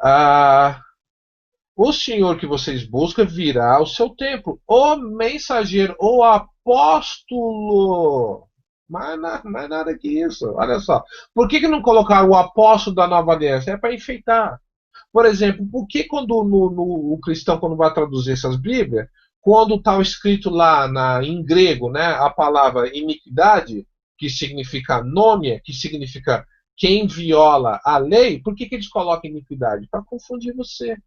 Ah, o Senhor que vocês buscam virá ao seu templo. O mensageiro, o apóstolo. Mais nada que isso. Olha só. Por que não colocaram o apóstolo da nova aliança? É para enfeitar. Por exemplo, por que quando o cristão, quando vai traduzir essas Bíblias, quando está escrito lá em grego, né, a palavra iniquidade, que significa nômia, que significa quem viola a lei, por que eles colocam iniquidade? Para confundir você.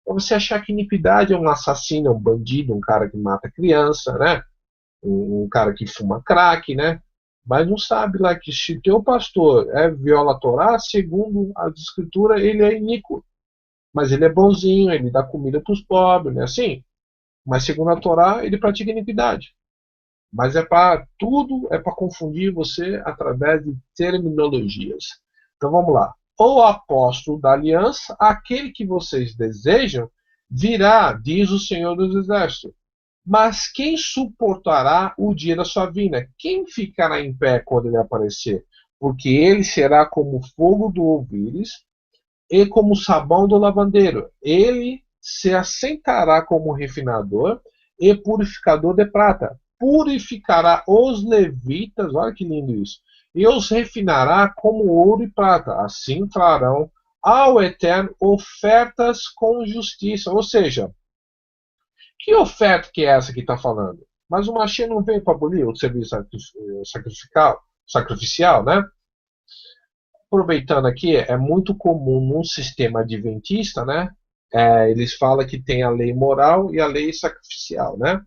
Para você achar que iniquidade é um assassino, é um bandido, um cara que mata criança, né? Um cara que fuma crack, né? Mas não sabe lá que se teu pastor viola a Torá, segundo a escritura, ele é iníquo. Mas ele é bonzinho, ele dá comida para os pobres, né? Assim. Mas segundo a Torá, ele pratica iniquidade. Mas tudo é para confundir você através de terminologias. Então vamos lá. O apóstolo da aliança, aquele que vocês desejam, virá, diz o Senhor dos Exércitos. Mas quem suportará o dia da sua vinda? Quem ficará em pé quando ele aparecer? Porque ele será como fogo do ouvires e como sabão do lavandeiro. Ele se assentará como refinador e purificador de prata. Purificará os levitas, olha que lindo isso, e os refinará como ouro e prata. Assim trarão ao Eterno ofertas com justiça. Ou seja, que oferta que é essa que está falando? Mas o Mashiach não veio para abolir o serviço sacrificial, né? Aproveitando aqui, é muito comum num sistema adventista, né? Eles falam que tem a lei moral e a lei sacrificial, né?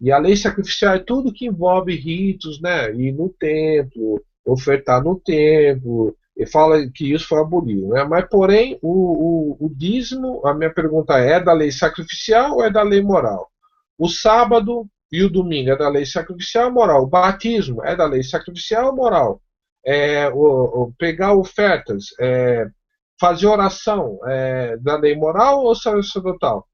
E a lei sacrificial é tudo que envolve ritos, né? Ir no templo, ofertar no templo, e fala que isso foi abolido, né? Mas, porém, o dízimo, a minha pergunta é da lei sacrificial ou é da lei moral? O sábado e o domingo é da lei sacrificial ou moral? O batismo é da lei sacrificial ou moral? Pegar ofertas, fazer oração da lei moral ou sacerdotal?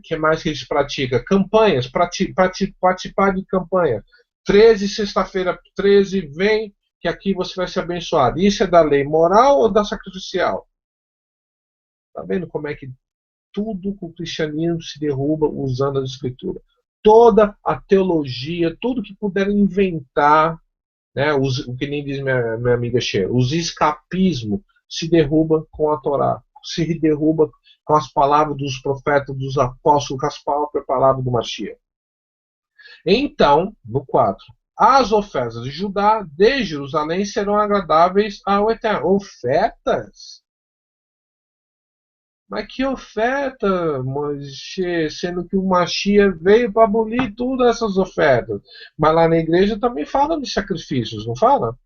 Que mais que a gente pratica? Campanhas, participar de campanha. 13, sexta-feira 13, vem que aqui você vai ser abençoado. Isso é da lei moral ou da sacrificial? Tá vendo como é que tudo com o cristianismo se derruba usando a escritura? Toda a teologia, tudo que puderam inventar, né, o que nem diz minha amiga Cher, os escapismos se derruba com a Torá, se derruba com as palavras dos profetas, dos apóstolos, com as palavras do Mashiach. Então, no 4, as ofertas de Judá de Jerusalém serão agradáveis ao Eterno. Ofertas? Mas que oferta, Moisés, sendo que o Mashiach veio para abolir todas essas ofertas. Mas lá na igreja também fala de sacrifícios, não fala?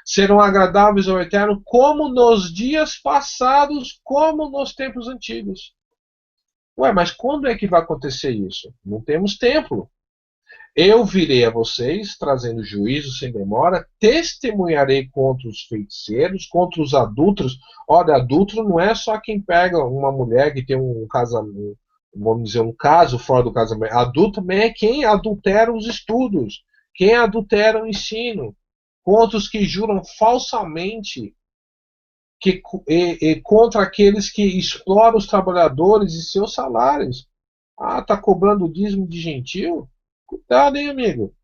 Serão agradáveis ao Eterno como nos dias passados, como nos tempos antigos. Ué, mas quando é que vai acontecer isso? Não temos tempo. Eu virei a vocês, trazendo juízo sem demora, testemunharei contra os feiticeiros, contra os adúlteros. Olha, adúltero não é só quem pega uma mulher que tem um casamento, vamos dizer, um caso fora do casamento. Adúltero também é quem adultera os estudos, quem adultera o ensino, contra os que juram falsamente, e contra aqueles que exploram os trabalhadores e seus salários. Ah, tá cobrando o dízimo de gentil? Cuidado, hein, amigo?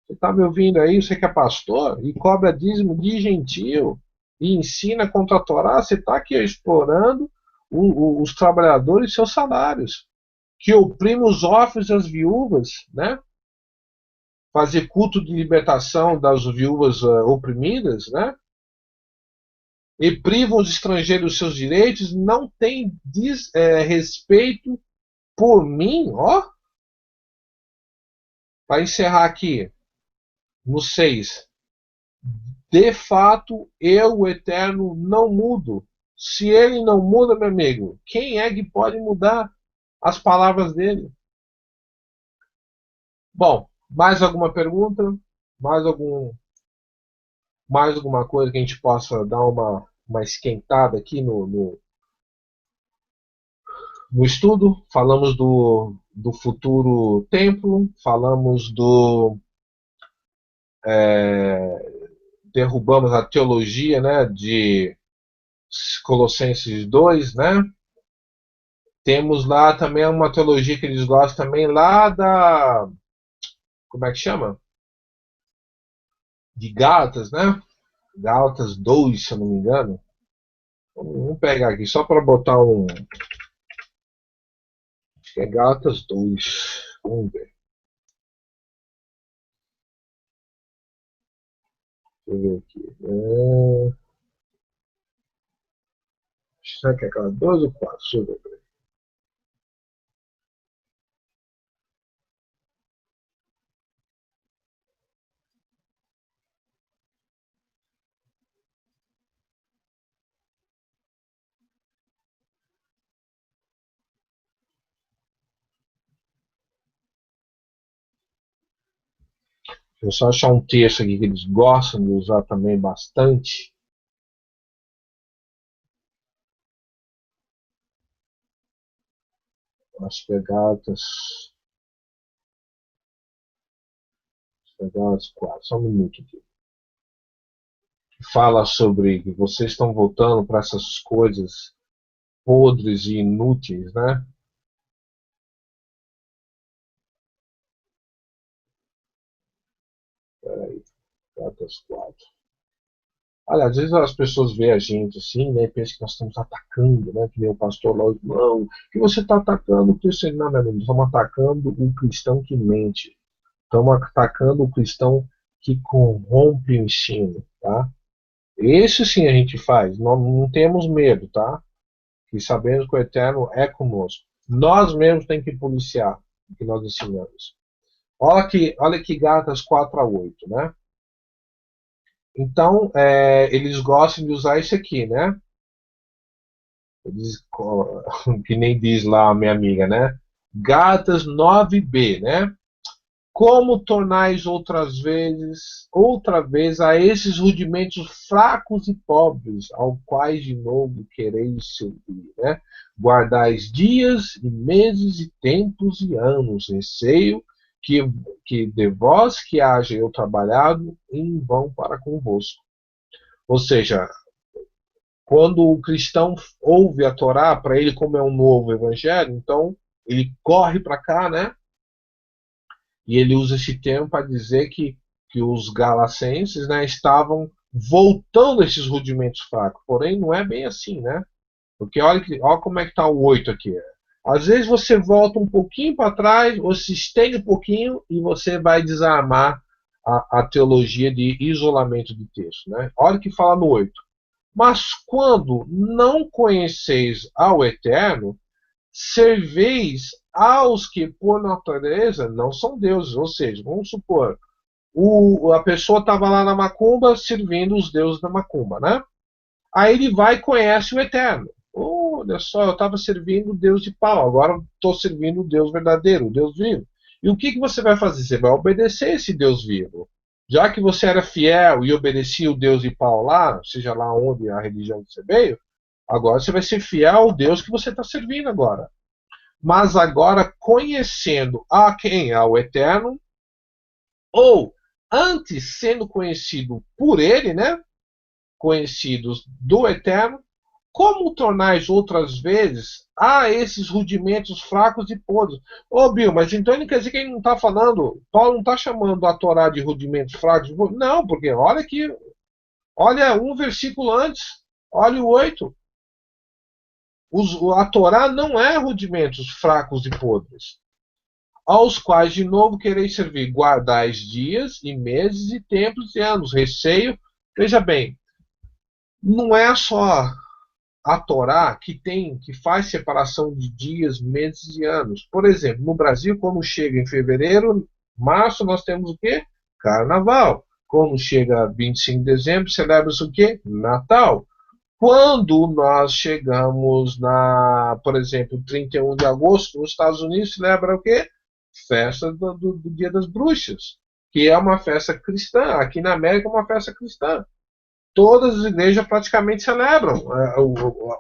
Você tá me ouvindo aí, você que é pastor, e cobra dízimo de gentil. e ensina contra a Torá, você está aqui explorando os trabalhadores e seus salários, que oprime os órfãos e as viúvas, né? Fazer culto de libertação das viúvas oprimidas, né? E privam os estrangeiros dos seus direitos, não tem respeito por mim, ó. Para encerrar aqui, no 6. De fato, eu, o Eterno, não mudo. Se ele não muda, meu amigo, quem é que pode mudar as palavras dele? Bom, mais alguma pergunta? Mais algum, mais alguma coisa que a gente possa dar uma esquentada aqui no estudo? Falamos do futuro templo, falamos derrubamos a teologia, né, de Colossenses 2, né? Temos lá também uma teologia que eles gostam também lá da, como é que chama? De Gálatas, né? Gálatas 2, se eu não me engano. Vamos pegar aqui só para botar um. Acho que é Gálatas 2. Vamos ver. Deixa eu ver aqui. Será que é aquela 2 ou 4? Deixa eu ver. Deixa eu só achar um texto aqui que eles gostam de usar também bastante. Acho que é Gálatas. Gálatas 4. Só um minuto aqui. Fala sobre que vocês estão voltando para essas coisas podres e inúteis, né? Peraí, Gálatas 4. Olha, às vezes as pessoas veem a gente assim, né, e pensam que nós estamos atacando, né, que nem o pastor lá, não, que você está atacando o cristão, não, meu amigo, estamos atacando o cristão que mente, estamos atacando o cristão que corrompe o ensino, tá? Esse sim a gente faz, não temos medo, tá? Que sabemos que o Eterno é conosco. Nós mesmos temos que policiar o que nós ensinamos. Olha aqui Gálatas 4:8, né? Então, eles gostam de usar isso aqui, né? Eles, que nem diz lá a minha amiga, né? Gálatas 9b, né? Como tornais outra vez a esses rudimentos fracos e pobres, ao quais de novo quereis servir, né? Guardais dias e meses e tempos e anos, receio que de vós que haja eu trabalhado em vão para convosco. Ou seja, quando o cristão ouve a Torá, para ele, como é um novo evangelho, então ele corre para cá, né? E ele usa esse termo para dizer que os galacenses, né, estavam voltando a esses rudimentos fracos. Porém, não é bem assim, né? Porque olha como é que está o 8 aqui. Às vezes você volta um pouquinho para trás, ou se estende um pouquinho e você vai desarmar a teologia de isolamento de texto. Né? Olha o que fala no 8. Mas quando não conheceis ao Eterno, serveis aos que por natureza não são deuses. Ou seja, vamos supor, a pessoa estava lá na macumba servindo os deuses da macumba, né? Aí ele vai e conhece o Eterno. Olha só, eu estava servindo o Deus de pau, agora estou servindo o Deus verdadeiro, o Deus vivo. E o que você vai fazer? Você vai obedecer esse Deus vivo. Já que você era fiel e obedecia o Deus de pau lá, seja lá onde a religião que você veio, agora você vai ser fiel ao Deus que você está servindo agora. Mas agora conhecendo a quem? Ao Eterno, ou antes sendo conhecido por ele, né? Conhecidos do Eterno, como tornais outras vezes a esses rudimentos fracos e podres? Ô, Bill, mas então ele quer dizer que ele não está falando, Paulo não está chamando a Torá de rudimentos fracos? Não, porque Olha um versículo antes, olha o 8. A Torá não é rudimentos fracos e podres, aos quais de novo quereis servir, guardais dias e meses e tempos e anos, receio. Veja bem, não é só a Torá que faz separação de dias, meses e anos. Por exemplo, no Brasil, quando chega em fevereiro, março, nós temos o quê? Carnaval. Quando chega 25 de dezembro, celebra-se o quê? Natal. Quando nós chegamos por exemplo, 31 de agosto, nos Estados Unidos, celebra o quê? Festa do Dia das Bruxas, que é uma festa cristã. Aqui na América é uma festa cristã. Todas as igrejas praticamente celebram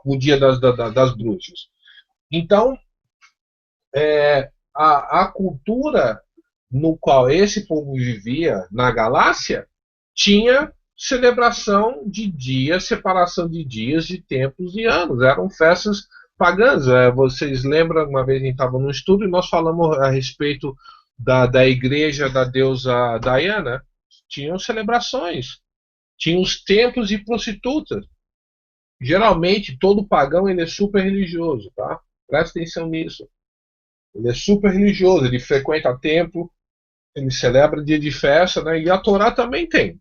o Dia das Bruxas. Então, a cultura no qual esse povo vivia na Galácia tinha celebração de dias, separação de dias, de tempos e anos. Eram festas pagãs. Vocês lembram, uma vez a gente estava no estudo e nós falamos a respeito da igreja da deusa Diana. Tinham celebrações, tinham os templos de prostitutas. Geralmente, todo pagão ele é super religioso, tá? Presta atenção nisso. Ele é super religioso, ele frequenta templo, ele celebra dia de festa, né? E a Torá também tem.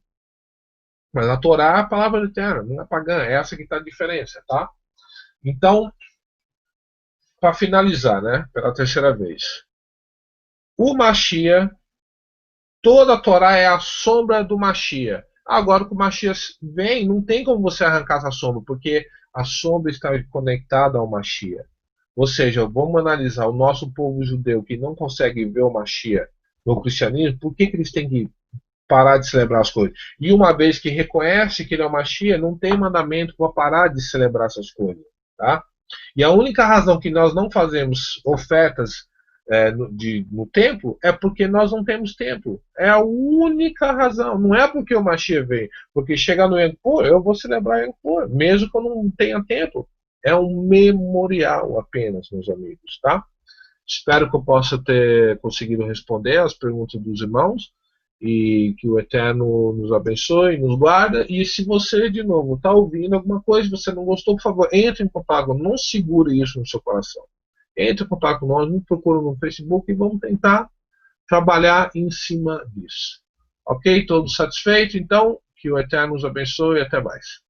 Mas a Torá é a palavra eterna, não é pagã, é essa que está a diferença, tá? Então, para finalizar, né? Pela terceira vez. O Mashiach, toda a Torá é a sombra do Mashiach. Agora que o Mashiach vem, não tem como você arrancar essa sombra, porque a sombra está conectada ao Mashiach. Ou seja, vamos analisar o nosso povo judeu que não consegue ver o Mashiach no cristianismo, por que eles têm que parar de celebrar as coisas? E uma vez que reconhece que ele é o Mashiach, não tem mandamento para parar de celebrar essas coisas. Tá? E a única razão que nós não fazemos ofertas no templo é porque nós não temos templo. É a única razão. Não é porque o Mashiach veio. Porque chegar no Yom Kippur, eu vou celebrar Yom Kippur, mesmo que eu não tenha templo. É um memorial apenas, meus amigos, tá? Espero que eu possa ter conseguido responder as perguntas dos irmãos e que o Eterno nos abençoe, nos guarda. E se você, de novo, está ouvindo alguma coisa e você não gostou, por favor, entre em contato, não segure isso no seu coração. Entre em contato com nós, nos procura no Facebook e vamos tentar trabalhar em cima disso. Ok? Todos satisfeitos? Então, que o Eterno nos abençoe e até mais.